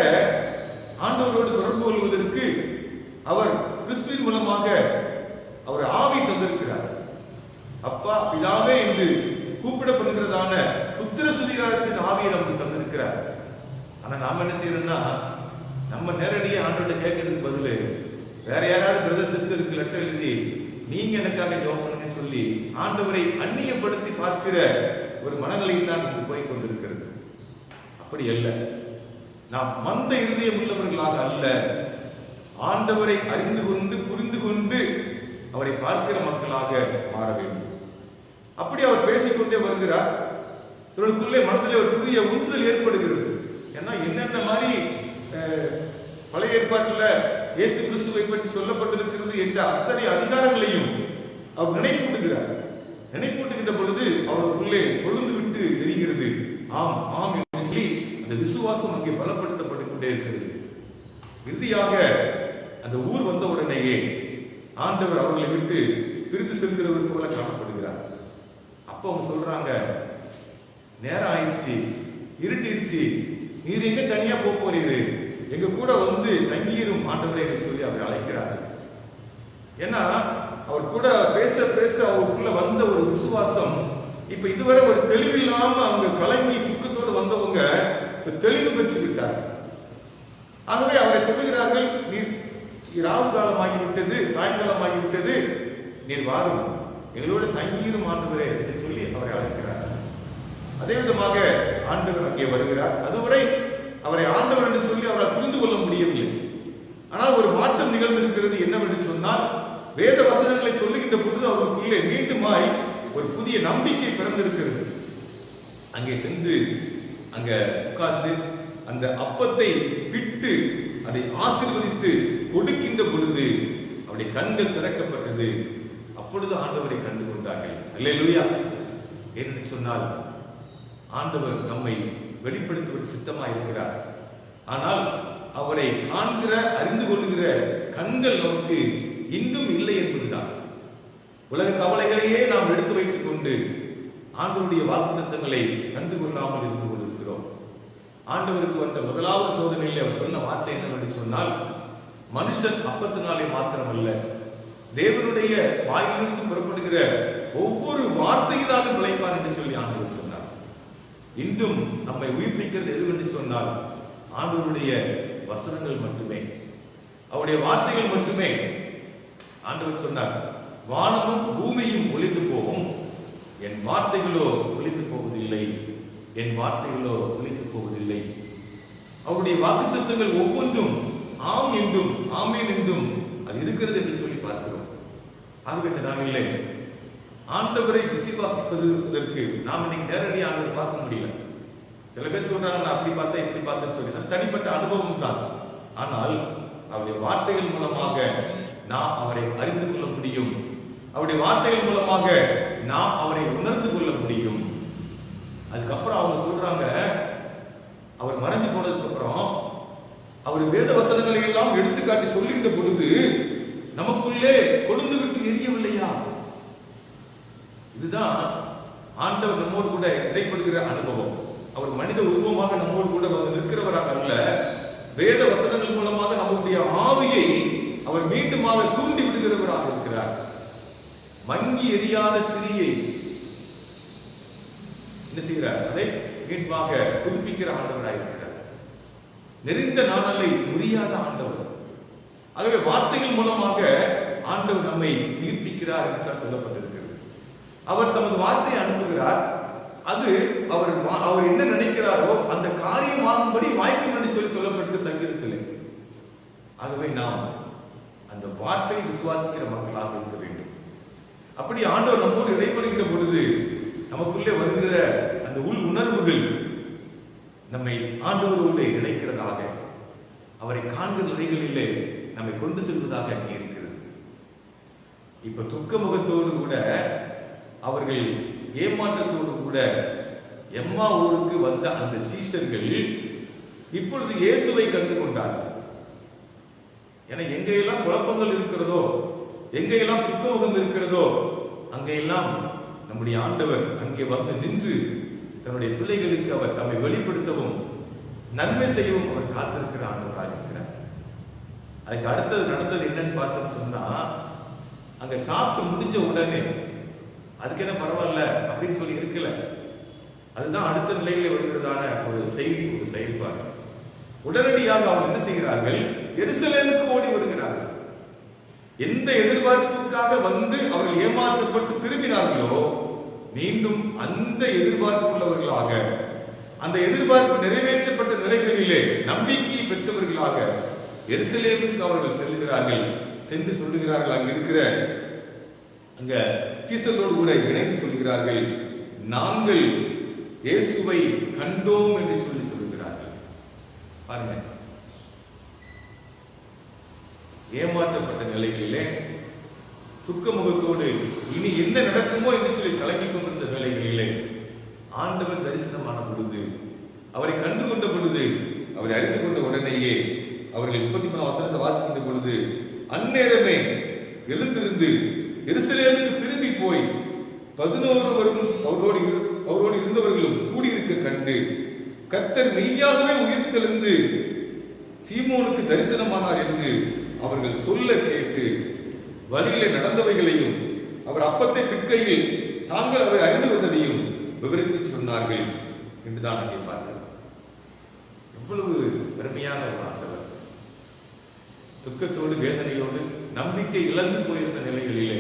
ஆண்டவரோடு தொடர்பு கொள்வதற்கு அவர் கிறிஸ்துவின் மூலமாக அவர் ஆவி தந்திருக்கிறார். அப்பா பிதாவே என்று கூப்பிடப்படுகிறதான புத்திர சுதிகாரத்தின் ஆவியை நமக்கு தந்திருக்கிறார். ஆனா நாம என்ன செய்யறோம்னா, நம்ம நேரடியாக ஆண்டவர்கிட்ட கேட்கறதுக்கு பதில் வேற யாராவது பிரதர் சிஸ்டருக்கு லெட்டர் எழுதி நீங்க எனக்காக ஜெபம் பண்ணுங்கன்னு சொல்லி ஆண்டவரை அந்நியப்படுத்தி பார்க்கிற ஒரு மனநிலை தான் இது போய் கொண்டிருக்கிறது. அப்படி அல்ல. நாம் மந்த இருதயம் உள்ளவர்களாக அல்ல, ஆண்டவரை அறிந்து கொண்டு புரிந்து கொண்டு அவரை பார்க்கிற மக்களாக மாற வேண்டும். அப்படி அவர் பேசிக்கொண்டே வருகிறார். இவர்களுக்குள்ளே மனதிலே ஒரு புதிய உந்துதல் ஏற்படுகிறது. ஏன்னா என்னென்ன மாதிரி பழைய ஏற்பாட்டில் இயேசு கிறிஸ்துவை பற்றி சொல்லப்பட்டிருக்கிறது என்ற அத்தனை அதிகாரங்களையும் அவர் நினைப்பூட்டுகிறார். நினைப்பூட்டுகின்ற பொழுது அவர்களுக்குள்ளே கொழுந்து விட்டு எரிகிறது. ஆம் ஆம் என்று சொல்லி அந்த விசுவாசம் அங்கே பலப்படுத்தப்பட்டுக் கொண்டே இருக்கிறது. இறுதியாக அந்த ஊர் வந்த உடனேயே ஆண்டவர் அவர்களை விட்டு பிரிந்து செல்கிறவர் போல காணப்படுகிறார். அப்ப அவங்க சொல்றாங்க, நேரம் ஆயிடுச்சு, இருட்டிடுச்சு, நீர் எங்க தனியா போறீரு, எங்க கூட வந்து தங்கியிரும் ஆண்டவரை என்று சொல்லி அவரை அழைக்கிறார். ஏன்னா அவர் கூட பேச பேச அவருக்குள்ள வந்த ஒரு விசுவாசம் இப்ப இதுவரை ஒரு தெளிவில்லாம அவங்க கலங்கி துக்கத்தோடு வந்தவங்க இப்ப தெளிவு பெற்று விட்டார். ஆகவே அவரை சொல்லுகிறார்கள், நீர் ராவு காலம் ஆகிவிட்டது, சாயங்காலம் ஆகிவிட்டது, நீர் வாரும், எங்களோட தங்கியிரும் ஆண்டவரே என்று சொல்லி அவரை அழைக்கிறார். அதே விதமாக ஆண்டவர் அங்கே வருகிறார். அதுவரை அவரை ஆண்டவர் என்று சொல்லி அவரால் புரிந்து கொள்ள முடியவில்லை. ஆனால் ஒரு மாற்றம் நிகழ்ந்திருக்கிறது. என்னவென்று சொன்னால், வேத வசனங்களை சொல்லுகின்ற பொழுது அவர்களுக்குள்ளே மீண்டுமாய் ஒரு புதிய நம்பிக்கை பிறந்திருக்கிறது. அங்கே சென்று அங்க உட்கார்ந்து அந்த அப்பத்தை பிட்டு அதை ஆசீர்வதித்து கொடுக்கின்ற பொழுது அவருடைய கண்கள் திறக்கப்பட்டது. அப்பொழுது ஆண்டவரை கண்டு கொண்டார்கள். அல்லேலூயா. என்று சொன்னால் ஆண்டவர் நம்மை வெளிப்படுத்துவது சித்தமாக இருக்கிறார். ஆனால் அவரை காண்கிற அறிந்து கொள்கிற கண்கள் நமக்கு இன்னும் இல்லை என்பதுதான். உலக கவலைகளையே நாம் எடுத்து வைத்துக் கொண்டு ஆண்டவருடைய வாக்குத்தத்தங்களை கண்டுகொள்ளாமல் இருந்து கொண்டிருக்கிறோம். ஆண்டவருக்கு வந்த முதலாவது சோதனையில் அவர் சொன்ன வார்த்தை என்னவென்று சொன்னால், மனுஷன் அப்பத்தினாலே மாத்திரமல்ல, தேவனுடைய வாயிலிருந்து புறப்படுகிற ஒவ்வொரு வார்த்தையினாலும் பிழைப்பான் என்று சொல்லி ஆண்டவர் சொன்னார். இன்றும் நம்மை உயிர்ப்பிக்கிறது எதுவென்று சொன்னால் ஆண்டவருடைய வசனங்கள் மட்டுமே, அவருடைய வார்த்தைகள் மட்டுமே. ஆண்டவர் சொன்னார், வானமும் பூமியும் ஒளிந்து போகும், என் வார்த்தைகளோ ஒளிந்து போவதில்லை, என் வார்த்தைகளோ ஒளிந்து போவதில்லை. அவருடைய வாக்குத்தத்தங்கள் ஒவ்வொன்றும் ஆம் என்றும் ஆமேன் என்றும் அது இருக்கிறது என்று சொல்லி பார்க்கிறோம். ஆகவே இந்த நாளிலே ஆண்டவரை விசுவாசிப்பதற்கு நாம் இன்னைக்கு நேரடியாக ஆண்டவரை பார்க்க முடியல. சில பேர் சொல்றாங்க, நான் அப்படி பார்த்தேன் இப்படி பார்த்தேன்னு சொல்லி, அது தனிப்பட்ட அனுபவம் தான். ஆனால் அவருடைய வார்த்தைகள் மூலமாக நாம் அவரை அறிந்து கொள்ள முடியும். அவருடைய வார்த்தைகள் மூலமாக நாம் அவரை உணர்ந்து கொள்ள முடியும். அதுக்கப்புறம் அவங்க சொல்றாங்க, அவர் மறைஞ்சு போனதுக்கு அப்புறம் அவர் வேத வசனங்களை எல்லாம் எடுத்துக்காட்டி சொல்லுகின்ற பொழுது நமக்குள்ளே கொழுந்து விட்டு எரியவில்லையா? இதுதான் ஆண்டவர் நம்மோடு கூட இடைப்படுகிற அனுபவம். அவர் மனித உருவமாக நம்மோடு கூட வந்து நிற்கிறவராக அல்ல, வேத வசனங்கள் மூலமாக நம்முடைய ஆவியை அவர் மீண்டுமாக தூண்டி விடுகிறவராக இருக்கிறார். மங்கி எரியாத திரியை என்ன செய்கிறார்? அதை மீண்டுமாக புதுப்பிக்கிற ஆண்டவராக இருக்கிறார். நெறிந்த நாணலை முறியாத ஆண்டவர். ஆகவே வார்த்தைகள் மூலமாக ஆண்டவர் நம்மை உயிர்ப்பிக்கிறார் என்று சொல்லப்பட்டிருக்கிறது. அவர் தமது வார்த்தையை அனுப்புகிறார். அது அவர் என்ன நினைக்கிறாரோ அந்த காரியமாகும்படி வாய்க்கும் என்று சொல்லி சொல்லப்பட்டிருக்கு சங்கீதத்திலே. ஆகவே நாம் அந்த வார்த்தையை விசுவாசிக்கிற மக்களாக இருக்க வேண்டும். அப்படி ஆண்டவர் நம்மோடு இடைப்படுகின்ற பொழுது நமக்குள்ளே வருகிற அந்த உள் உணர்வுகள் நம்மை ஆண்டவரோடு இணைக்கிறதாக, அவரை காண்கிற நிலைகளிலே நம்மை கொண்டு செல்வதாக அங்கே இருக்கிறது. இப்ப துக்க முகத்தோடு கூட அவர்கள் ஏமாற்றத்தோடு கூட எம்மா ஊருக்கு வந்த அந்த சீஷர்கள் இப்பொழுது இயேசுவை கண்டு கொண்டார்கள். ஏன்னா எங்கெல்லாம் குழப்பங்கள் இருக்கிறதோ, எங்கெல்லாம் துக்கமுகம் இருக்கிறதோ, அங்கெல்லாம் நம்முடைய ஆண்டவர் அங்கே வந்து நின்று தன்னுடைய பிள்ளைகளுக்கு அவர் தம்மை வெளிப்படுத்தவும் நன்மை செய்யவும் அவர் காத்திருக்கிற ஆண்டவராக இருக்கிறார். அதுக்கு அடுத்தது நடந்தது என்னன்னு பார்த்தோம்னு சொன்னா, அங்க சாப்பிட்டு முடிஞ்ச உடனே அதுக்கு என்ன பரவாயில்ல அப்படின்னு சொல்லி இருக்கல. அதுதான் அடுத்த நிலையில வருகிறதான ஒரு செய்தி, ஒரு செயல்பாடு. உடனடியாக அவர் என்ன செய்கிறார்கள்? எருசலேமுக்கு ஓடி வருகிறார்கள். எந்த எதிர்பார்ப்புக்காக வந்து அவர்கள் ஏமாற்றப்பட்டு திரும்பினார்களோ மீண்டும் அந்த எதிர்பார்ப்புள்ளவர்களாக, அந்த எதிர்பார்ப்பு நிறைவேற்றப்பட்ட நிலைகளிலே நம்பிக்கையை பெற்றவர்களாக எருசலேமுக்கு அவர்கள் செல்லுகிறார்கள். சென்று சொல்லுகிறார்கள், அங்க இருக்கிற அங்க சீசர்களோடு கூட இணைந்து சொல்லுகிறார்கள், நாங்கள் இயேசுவை கண்டோம் என்று சொல்லுகிறார்கள். பாருங்க, ஏமாற்றப்பட்ட நிலைகளிலே துக்க முகத்தோடு இனி என்ன நடக்குமோ என்று சொல்லி கலங்கிக் கொண்டிருந்த வேளைகளிலே ஆண்டவர் தரிசனமான பொழுது, அவரை கண்டு கொண்ட பொழுது, அவரை அறிந்து கொண்ட உடனேயே அவர்கள் 33 வசனத்தை வாசிக்கின்ற பொழுது, அந்நேரமே எழுந்திருந்து எருசலேமுக்கு திரும்பி போய் 11 அவரோடு இருந்தவர்களும் கூடியிருக்க கண்டு, கர்த்தர் மெய்யாகவே உயிர்த்தெழுந்து சீமோனுக்கு தரிசனமானார் என்று அவர்கள் சொல்ல கேட்டு, வழியிலே நடந்தவைகளையும் அவர் அப்பத்தை பிற்கையில் தாங்கள் அவரை அறிந்து கொண்டதையும் விவரித்து சொன்னார்கள் என்றுதான் அங்கே பார்க்கிறோம். எவ்வளவு பெருமையான ஒரு ஆண்டவர்! துக்கத்தோடு வேதனையோடு நம்பிக்கை இழந்து போயிருந்த நிலைகளிலே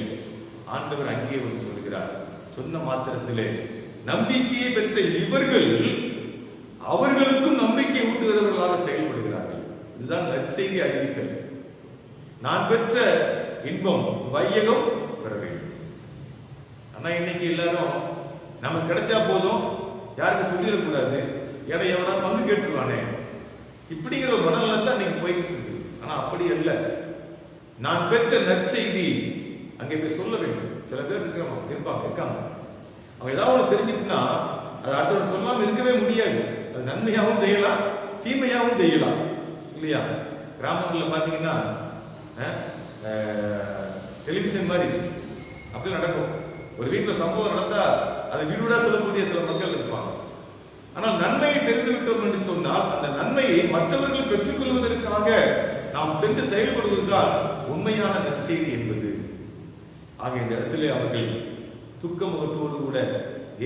ஆண்டவர் அங்கே வந்து சொல்கிறார். சொன்ன மாத்திரத்திலே நம்பிக்கையை பெற்ற இவர்கள் அவர்களுக்கும் நம்பிக்கை ஊட்டுகிறவர்களாக செயல்படுகிறார்கள். இதுதான் நற்செய்தி அறிவித்தல். நான் பெற்ற இன்பம் வையகம் பெற வேண்டும். ஆனா இன்னைக்கு எல்லாரும் நமக்கு கிடைச்சா போதும், யாருக்கு சொல்லிடக்கூடாது, ஏன்னா எவனா பங்கு கேட்டுருவானே, இப்படிங்கிற ஒரு மனநிலை தான் இன்னைக்கு போய்கிட்டு இருக்கு. ஆனா அப்படி அல்ல. நான் பெற்ற நற்செய்தி அங்கே போய் சொல்ல வேண்டும். சில பேர் இருக்காங்க, அவங்க ஏதாவது தெரிஞ்சுட்டுனா அது அடுத்தவங்க சொல்லாம இருக்கவே முடியாது. அது நன்மையாகவும் செய்யலாம், தீமையாகவும் செய்யலாம், இல்லையா? கிராமங்களில் பார்த்தீங்கன்னா டெலிவிஷன் மாதிரி அப்படி நடக்கும். ஒரு வீட்டில் சம்பவம் நடந்தா அதை வீடுவிடா சொல்லக்கூடிய சில மக்கள் இருப்பாங்க. ஆனால் நன்மையை தெரிந்து விட்டோம் என்று சொன்னால் அந்த நன்மையை மற்றவர்கள் பெற்றுக்கொள்வதற்காக நாம் சென்று செயல்படுவதுதான் உண்மையான நற்செய்தி என்பது. ஆக இந்த இடத்திலே அவர்கள் துக்க முகத்தோடு கூட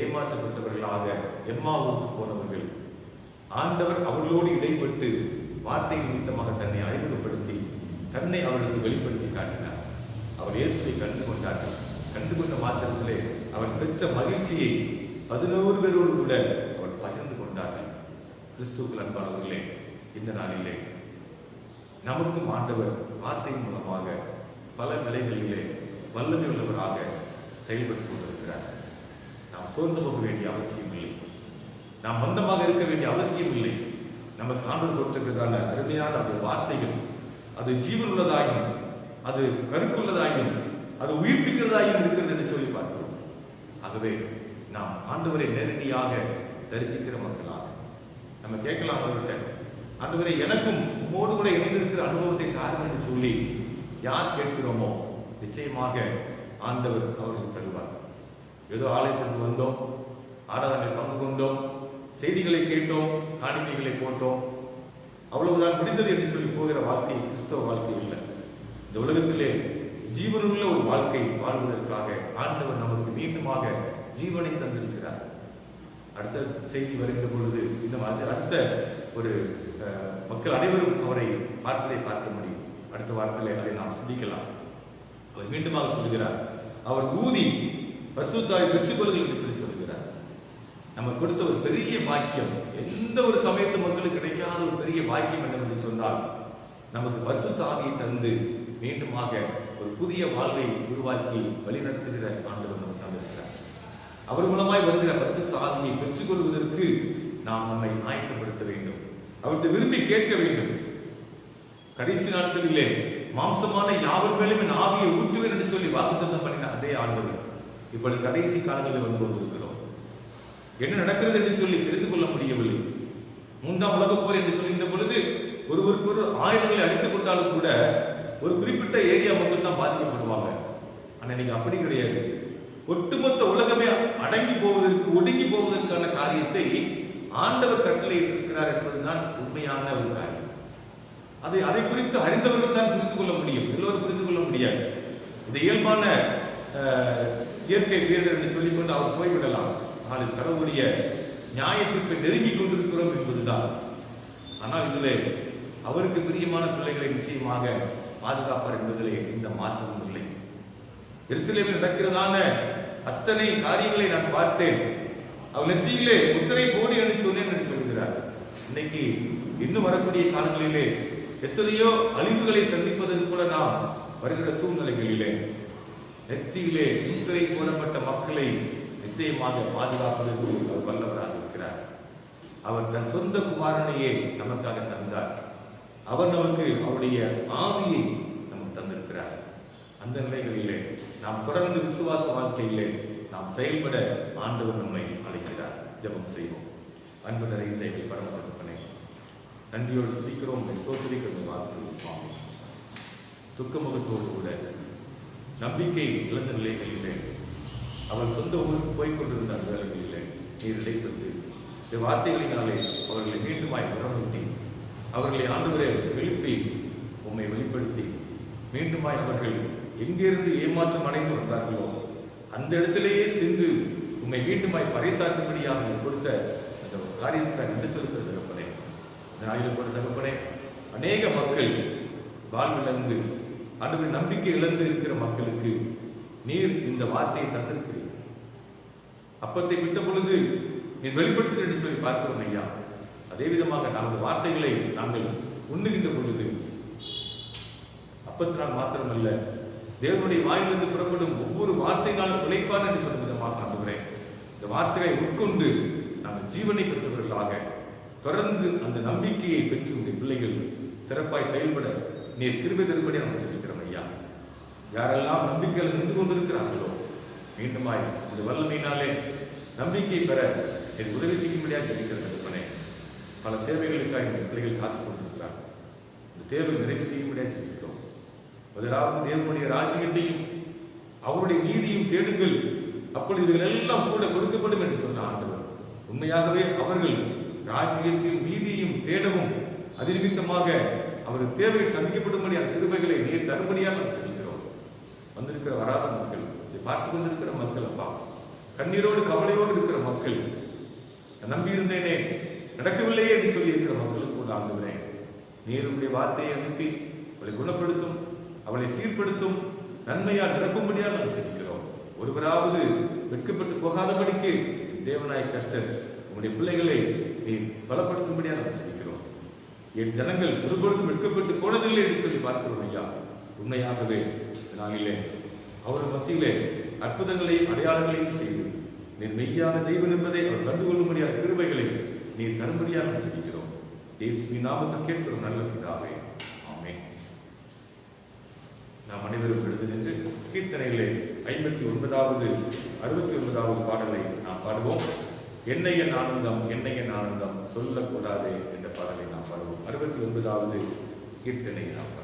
ஏமாற்றப்பட்டவர்களாக எம்மாவூருக்கு போனவர்கள். ஆண்டவர் அவர்களோடு இடைப்பட்டு வார்த்தை நிமித்தமாக தன்னை அறிமுகப்படுத்தி தன்னை அவர்களுக்கு வெளிப்படுத்தி காட்டினார். அவர் இயேசுவை கண்டு கொண்டார்கள். கண்டு கொண்ட மாத்திரத்திலே அவர் பெற்ற மகிழ்ச்சியை 11 பேரோடு கூட அவர் பகிர்ந்து கொண்டார்கள். கிறிஸ்துவுக்குள் அன்பானவர்களே, இந்த நாளிலே நமக்கும் ஆண்டவர் வார்த்தையின் மூலமாக பல நிலைகளிலே வல்லமை உள்ளவராக செயல்பட்டுக் கொண்டிருக்கிறார். நாம் சோர்ந்து போக வேண்டிய அவசியம் இல்லை, நாம் மந்தமாக இருக்க வேண்டிய அவசியம் இல்லை. நமக்கு ஆண்டவர் கொடுத்திருக்கிறதான அருமையான அந்த வார்த்தைகள் அது ஜீவன் உள்ளதாயும், அது கருக்குள்ளதாயும், அது உயிர்ப்பிக்கிறதாயும் இருக்கிறது என்று சொல்லி பார்க்கிறோம். ஆகவே நாம் ஆண்டவரை நேரடியாக தரிசிக்கிற மக்களாக நம்ம கேட்கலாம் அவர்கிட்ட, ஆண்டவரை எனக்கும் உம்மோடு கூட இணைந்திருக்கிற அனுபவத்தை காரணம் என்று சொல்லி யார் கேட்கிறோமோ நிச்சயமாக ஆண்டவர் அவர்களுக்கு தருவார். ஏதோ ஆலயத்திற்கு வந்தோம், ஆராதனை பங்கு கொண்டோம், செய்திகளை கேட்டோம், காணிக்கைகளை போட்டோம், அவ்வளவுதான் முடிந்தது என்று சொல்லி போகிற வாழ்க்கை கிறிஸ்தவ வாழ்க்கை இல்லை. இந்த உலகத்திலே ஜீவனுள்ள ஒரு வாழ்க்கை வாழ்வதற்காக ஆண்டவர் நமக்கு மீண்டுமாக ஜீவனை தந்திருக்கிறார். அடுத்த செய்தி வருகின்ற பொழுது இன்னும் அடுத்த ஒரு மக்கள் அனைவரும் அவரை பார்ப்பதை பார்க்க முடியும். அடுத்த வாரத்திலே அதை நாம் சிந்திக்கலாம். அவர் மீண்டுமாக சொல்கிறார், அவர் ஊதி பரிசுத்தாவை பெற்றுக்கொள்ளுங்கள் என்று சொல்லி சொல்கிறார். நமக்கு கொடுத்த ஒரு பெரிய பாக்கியம், எந்த ஒரு சமயத்து மக்களுக்கு கிடைக்காத ஒரு பெரிய பாக்கியம் என்னவென்று சொன்னால் நமக்கு பரிசுத்த ஆவியை தந்து மீண்டுமாக ஒரு புதிய வாழ்வை உருவாக்கி வழிநடத்துகிற ஆண்டவர் நமக்கு தந்திருக்கிறார். அவர் மூலமாய் வருகிற பரிசுத்த ஆவியை பெற்றுக்கொள்வதற்கு நாம் நம்மை ஆயத்தப்படுத்த வேண்டும். அவர்கிட்ட விரும்பி கேட்க வேண்டும். கடைசி நாட்களிலே மாம்சமான யாவர் மேலும் என் ஆவியை ஊற்றுவேன் என்று சொல்லி வாக்குத்தத்தம் பண்ணின அதே ஆண்டவர் இப்பொழுது கடைசி காலங்களில் வந்து கொண்டிருக்கிறோம். என்ன நடக்கிறது என்று சொல்லி தெரிந்து கொள்ள முடியவில்லை. 3ஆம் உலகப் போர் என்று சொல்கின்ற பொழுது ஒருவருக்கு ஒரு ஆயுதங்களை அடித்துக் கொண்டாலும் கூட ஒரு குறிப்பிட்ட ஏரியா மக்கள் தான் பாதிக்கப்படுவாங்க. ஆனா இன்னைக்கு அப்படி கிடையாது. ஒட்டுமொத்த உலகமே அடங்கி போவதற்கு, ஒடுங்கி போவதற்கான காரியத்தை ஆண்டவர் கட்டளையிட்டு இருக்கிறார் என்பதுதான் உண்மையான ஒரு காரியம். அதை குறித்து அறிந்தவர்கள் தான் புரிந்து கொள்ள முடியும், எல்லோரும் புரிந்து கொள்ள முடியாது. இது இயல்பான இயற்கை பேரிடர் என்று சொல்லிக்கொண்டு அவர் போய்விடலாம். ஆனால் கடவுளுடைய நியாயத்திற்கு நெருங்கி கொண்டிருக்கிறோம் என்பதுதான். ஆனால் இதிலே அவருக்கு பிரியமான பிள்ளைகளை நிச்சயமாக பாதுகாப்பார் என்பதிலே எந்த மாற்றமும் இல்லை. எருசலேமில் நடக்கிறதான அத்தனை காரியங்களை நான் பார்த்தேன், அவர் நெற்றியிலே முத்திரை போடு என்று சொன்னேன் என்று சொல்கிறார். இன்னைக்கு இன்னும் வரக்கூடிய காலங்களிலே எத்தனையோ அழிவுகளை சந்திப்பதற்கு கூட நாம் வருகிற சூழ்நிலைகளிலே நெற்றியிலே முத்திரை போடப்பட்ட மக்களை நிச்சயமாக பாதுகாப்பதற்கு அவர் வல்லவராக இருக்கிறார். அவர் தன் சொந்த குமாரனையே நமக்காக தந்தார். அவர் நமக்கு அவருடைய ஆவியை நமக்கு தந்திருக்கிறார். அந்த நிலைகளிலே நாம் தொடர்ந்து விசுவாச வாழ்க்கையிலே நாம் செயல்பட ஆண்டவர் நம்மை அழைக்கிறார். ஜெபம் செய்வோம். அன்பு நிறைந்த எங்கள் பரம தகப்பனே, நன்றியோடு துதிக்கிறோம், ஸ்தோத்திரிக்கிறோம். வாழ்த்துகிறோம் சுவாமி. துக்கமுகத்தோடு கூட நம்பிக்கை இழந்த நிலைகளிலே அவர் சொந்த ஊருக்கு போய்கொண்டிருந்த அந்த வேலைகளிலே நீர் இடைப்பட்டு இந்த வார்த்தைகளினாலே அவர்களை மீண்டுமாய் உணர்த்தி அவர்களை ஆண்டவரை எழுப்பி உம்மை வெளிப்படுத்தி மீண்டுமாய் அவர்கள் எங்கிருந்து ஏமாற்றம் அடைந்து வந்தார்களோ அந்த இடத்திலேயே சென்று உம்மை மீண்டுமாய் பறைசாற்றும்படியாக கொடுத்த அந்த காரியத்தை நன்றி செலுத்துகிற தகப்பனே, ஆயுதம் கொண்ட தகப்பனே, அநேக மக்கள் வாழ்விழந்து ஆண்டவரின் நம்பிக்கை இழந்து இருக்கிற மக்களுக்கு நீர் இந்த வார்த்தையை தந்திருக்கிறீர். அப்பத்தை விட்ட பொழுது நீர் வெளிப்படுத்த என்று சொல்லி பார்க்கிறோம் ஐயா. அதே விதமாக நமது வார்த்தைகளை நாங்கள் உண்ணுகின்ற பொழுது அப்பத்தினால் மாத்திரமல்ல, தேவனுடைய வாயிலிருந்து புறப்படும் ஒவ்வொரு வார்த்தையினாலும் உழைப்பார் என்று சொல்லும் விதமாக ஆண்டுகிறேன். இந்த வார்த்தைகளை உட்கொண்டு நாங்கள் ஜீவனை பெற்றவர்களாக தொடர்ந்து அந்த நம்பிக்கையை பெற்று உடைய பிள்ளைகள் சிறப்பாய் செயல்பட நீர் கிருபை தரும்படி நாங்கள் சொல்லிக்கிறோம் ஐயா. யாரெல்லாம் நம்பிக்கையில் நின்று கொண்டிருக்கிறார்களோ மீண்டுமாய் இந்த வல்லமையினாலே நம்பிக்கை பெற என் உதவி செய்யும்படியாக சொல்லிக்கிறேன். பல தேவைகளுக்காக இந்த பிள்ளைகள் காத்துக் கொண்டிருக்கிறார்கள். இந்த தேவை நிறைவு செய்யும்படியாக சொல்லிக்கிறோம். முதலாவது தேவனுடைய ராஜ்யத்தையும் அவருடைய நீதியும் தேடுங்கள், அப்பொழுது இவைகள் எல்லாம் கூட கொடுக்கப்படும் என்று சொன்ன ஆண்டவர் உண்மையாகவே அவர்கள் ராஜ்யத்தையும் நீதியையும் தேடவும் அது நிமித்தமாக அவருக்கு தேவைகள் சந்திக்கப்படும்படியான கிருபைகளை நீர் தரும்படியாக நாம் சொல்லிக்கிறோம். வந்திருக்கிற வராத மக்கள், இதை பார்த்து கொண்டிருக்கிற மக்கள், அப்பா கண்ணீரோடு கவலையோடு இருக்கிற மக்கள், நம்பியிருந்தேனே நடக்கவில்லையே என்று சொல்லி இருக்கிற மக்களுக்கு கூட ஆண்டுகிறேன் நீருடைய வார்த்தையை அனுப்பி அவளை குணப்படுத்தும், அவளை சீர்படுத்தும், நன்மையால் நிரப்பும்படியாக நாம் சொல்லிக்கிறோம். ஒருவராவது வெட்கப்பட்டு போகாதபடிக்கு தேவனாய் கர்த்தர் உங்களுடைய பிள்ளைகளை நீ பலப்படுத்தும்படியாக நாம் சொல்லிக்கிறோம். என் ஜனங்கள் ஒருபொழுதும் வெட்கப்பட்டு போனதில்லை என்று சொல்லி பார்க்கிறோம் ஐயா. உண்மையாகவே நாளிலே அவர் மத்தியிலே அற்புதங்களையும் அடையாளங்களையும் செய்து நீர் மெய்யான தெய்வம் என்பதை அவர் கண்டுகொள்ளும்படியான கிருபைகளை நீ தரும்படியாக சொல்லிக்கிறோம். இயேசுவின் நாமத்தில் கேட்கிறோம் நல்ல பிதாவே, ஆமென். நாம் அனைவரும் எழுந்து நின்று கீர்த்தனையிலே 59வது 69வது பாடலை நாம் பாடுவோம். என்னை என் ஆனந்தம், என்னை என் ஆனந்தம் சொல்லக்கூடாதே என்ற பாடலை நாம் பாடுவோம். 69வது கீர்த்தனை நாம் பாடுவோம்.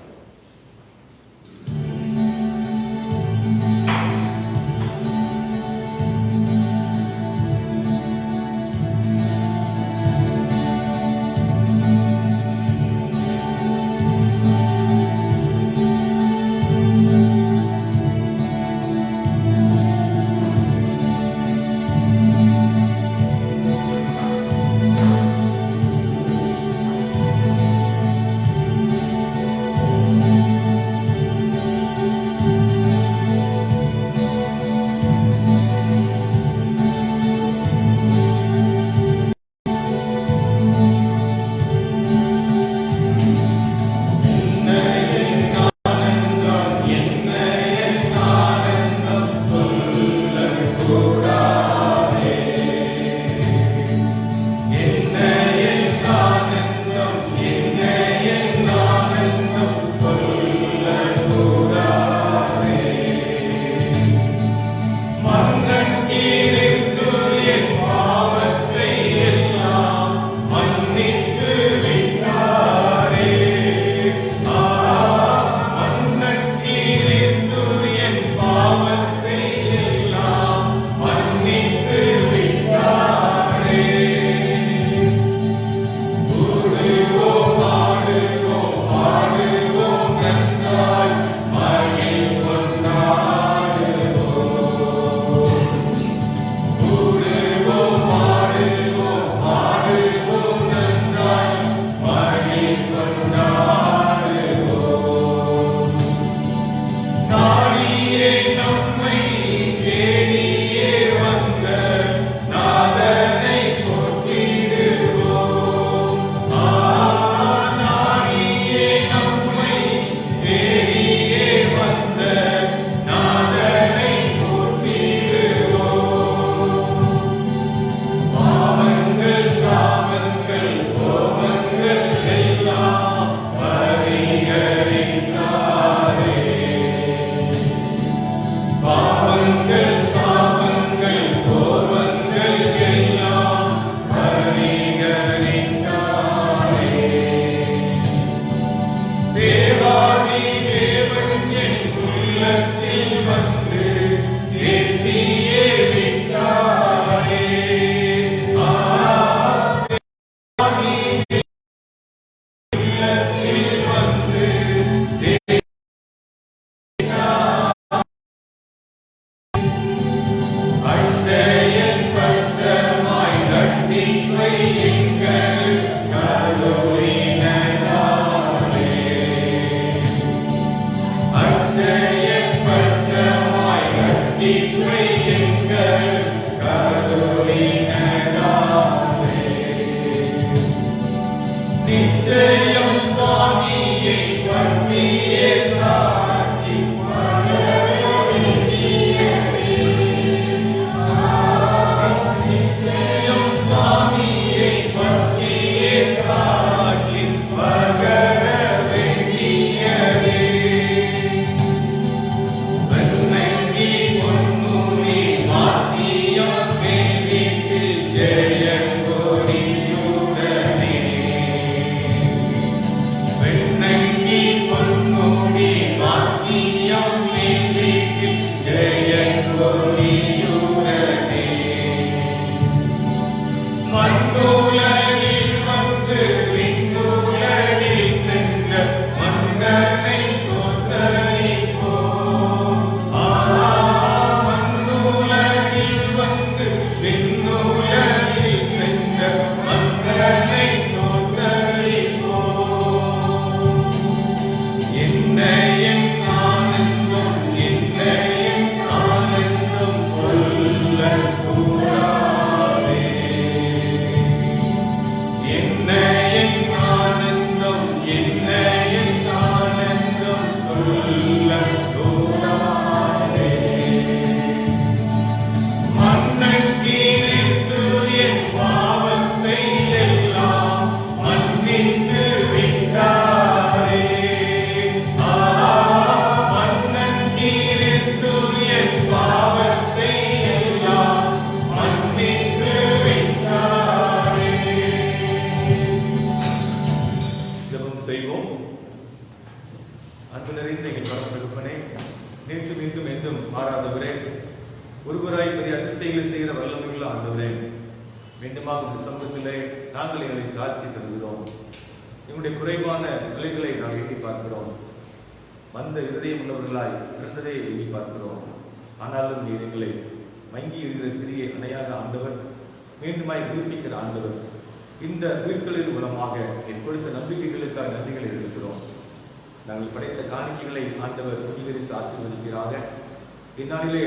இந்நாளிலே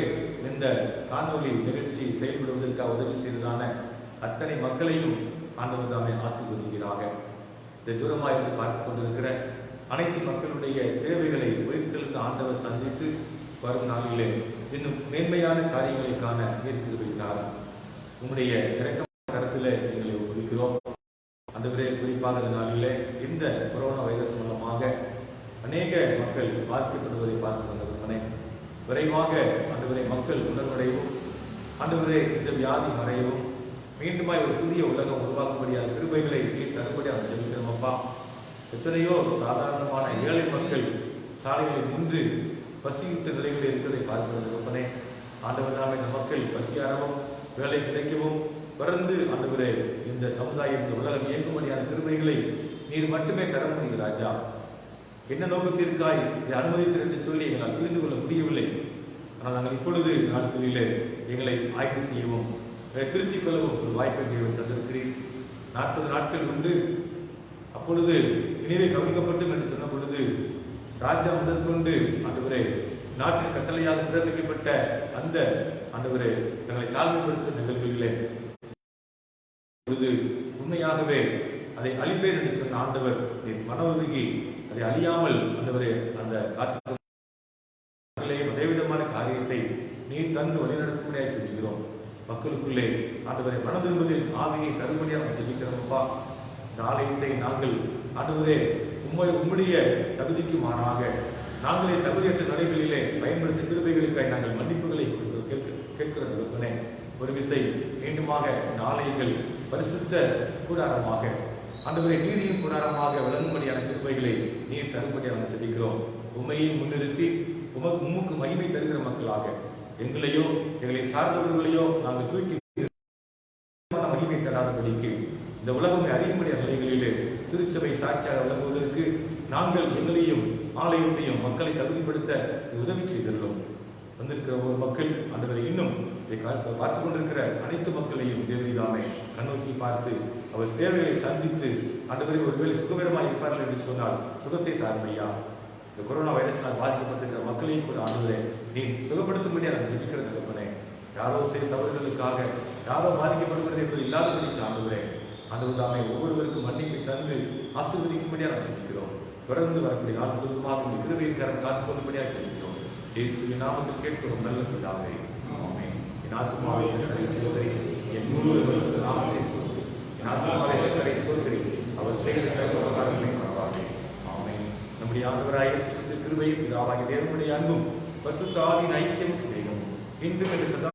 இந்த காணொலி நிகழ்ச்சி செயல்படுவதற்காக உதவி செய்ததான அத்தனை மக்களையும் ஆண்டவர் தாமே ஆசீர்வதிக்கிறாக. இந்த தூரமாக இருந்து பார்த்து கொண்டிருக்கிற அனைத்து மக்களுடைய தேவைகளை உயிர்த்தெழுந்த ஆண்டவர் சந்தித்து வரும் நாளிலே இன்னும் மேன்மையான காரியங்களை காண ஏற்று வைத்தார். உங்களுடைய இரக்க கருத்தில் எங்களை ஒப்புவிக்கிறோம். ஆண்டவரே, குறிப்பாக இந்த நாளிலே இந்த கொரோனா வைரஸ் மூலமாக அநேக மக்கள் பாதிக்கப்படுவதை பார்த்து கொண்டிருக்கிறேன். விரைவாக ஆண்டவரே மக்கள் உணர்வடையவும், ஆண்டவரே இந்த வியாதி மறையவும், மீண்டுமாய் ஒரு புதிய உலகம் உருவாக்கும்படியான கிருபைகளை நீர் தரும்படி அவன் ஜெபிக்கிறோம் அப்பா. எத்தனையோ சாதாரணமான ஏழை மக்கள் சாலைகளில் நின்று பசியுற்ற நிலைகளில் இருக்கிறதை பார்க்கிறப்பனே, ஆண்டவர் தாமே இந்த மக்கள் பசியாரவும் வேலை கிடைக்கவும் தொடர்ந்து ஆண்டவரே இந்த சமுதாயம் இந்த உலகம் இயங்கும்படியான கிருபைகளை நீர் மட்டுமே தர முடியும் ராஜா. என்ன நோக்கத்திற்காய் இதை அனுமதித்தீர் என்று சொல்லி எங்களால் புரிந்து கொள்ள முடியவில்லை. ஆனால் நாங்கள் இப்பொழுது நாட்களிலே எங்களை ஆய்வு செய்யவும் எங்களை திருத்திக் கொள்ளவும் ஒரு வாய்ப்பை தந்திருக்கிறீர். 40 நாட்கள் உண்டு. அப்பொழுது இனிவே கவனிக்கப்பட்டும் என்று சொன்ன பொழுது ராஜா முதற்கொண்டு ஆண்டவரே நாட்டின் கட்டளையாக பிறப்பிக்கப்பட்ட அந்த ஆண்டவரே தங்களை தாழ்மைப்படுத்த நிகழ்வுகளே பொழுது உண்மையாகவே அதை அழிப்பேன் என்று சொன்ன ஆண்டவர் நீர் மன உருகி அதை அழியாமல் ஆண்டவரே அந்த காத்து அதேவிதமான காரியத்தை நீர் தந்து வழிநடத்தும்படியாக சொல்கிறோம். மக்களுக்குள்ளே ஆண்டவரை மனதிரும்பதில் ஆவியை தரும்படியாக ஜெபிக்கிறோம்ப்பா. இந்த ஆலயத்தை நாங்கள் ஆண்டவரே உம்முடைய தகுதிக்கு மாறாக நாங்களே தகுதியற்ற நிலைகளிலே பயன்படுத்த கிருபைகளுக்காய் நாங்கள் மன்னிப்புகளை கேட்கிற நிறுவனே ஒரு விசை மீண்டுமாக இந்த ஆலயங்கள் பரிசுத்த கூடாரமாக ஆண்டவரை நீதியின் கூடாரமாக விளங்கும்படியான கிருபைகளை நீர் தரும்படியாக ஜெபிக்கிறோம். உண்மையை முன்னிறுத்தி உமக்கு மகிமை தருகிற மக்களாக எங்களையோ எங்களை சார்ந்தவர்களையோ நாங்கள் தூக்கி மகிமை தராதபடிக்கு இந்த உலகமே அறியும்படியான நிலைகளிலே திருச்சபை சாட்சியாக விளங்குவதற்கு நாங்கள் எங்களையும் ஆலயத்தையும் மக்களை தகுதிப்படுத்த உதவி செய்துள்ளோம். வந்திருக்கிற ஒரு மக்கள் ஆண்டவரை இன்னும் பார்த்து கொண்டிருக்கிற அனைத்து மக்களையும் தேவதாமே கண்ணோக்கி பார்த்து அவர் தேவைகளை சந்தித்து ஆண்டவரை ஒருவேளை சுகவீனமாக இருப்பார்கள் என்று சொன்னால் சுகத்தை தாருமையா. இந்த கொரோனா வைரஸினால் பாதிக்கப்பட்டிருக்கிற மக்களையும் கூட ஆண்டவரே நீ சுகப்படுத்தும்படியாக நான் ஜெபிக்கிற நிகழ்ப்பனே. யாரோ செய்த தவறுகளுக்காக யாரோ பாதிக்கப்படுகிறது என்பது இல்லாதபடிக்கு ஆண்டவரே ஆண்டவர் தாமே ஒவ்வொருவருக்கும் மன்னிப்பை தந்து ஆசீர்வதிக்கும்படியாக நான் ஜெபிக்கிறோம். தொடர்ந்து வரக்கூடிய நாள் முழுவதுமாக இந்த கிருபையின் கரம் காத்துக் கொள்ளும்படியாக சொல்கிறோம். இயேசுவின் நாமத்தில் கேட்கிறோம் நல்ல பிதாவே. ஆமென். என் ஆத்துமாவே கர்த்தரை ஸ்தோத்திரி, என் முழு நாமத்தை ஸ்தோத்திரி. என் ஆத்துமாவே கர்த்தரை ஸ்தோத்திரி, அவர் செய்த சகல உபகாரங்களை மறவாதே. ஆமென். நம்முடைய ஆண்டவராகிய இயேசு கிறிஸ்துவின் கிருபையும் பிதாவாகிய தேவனுடைய அன்பும் பரிசுத்த ஆவியின் ஐக்கியமும் சிநேகமும் இன்றும் என்று சதா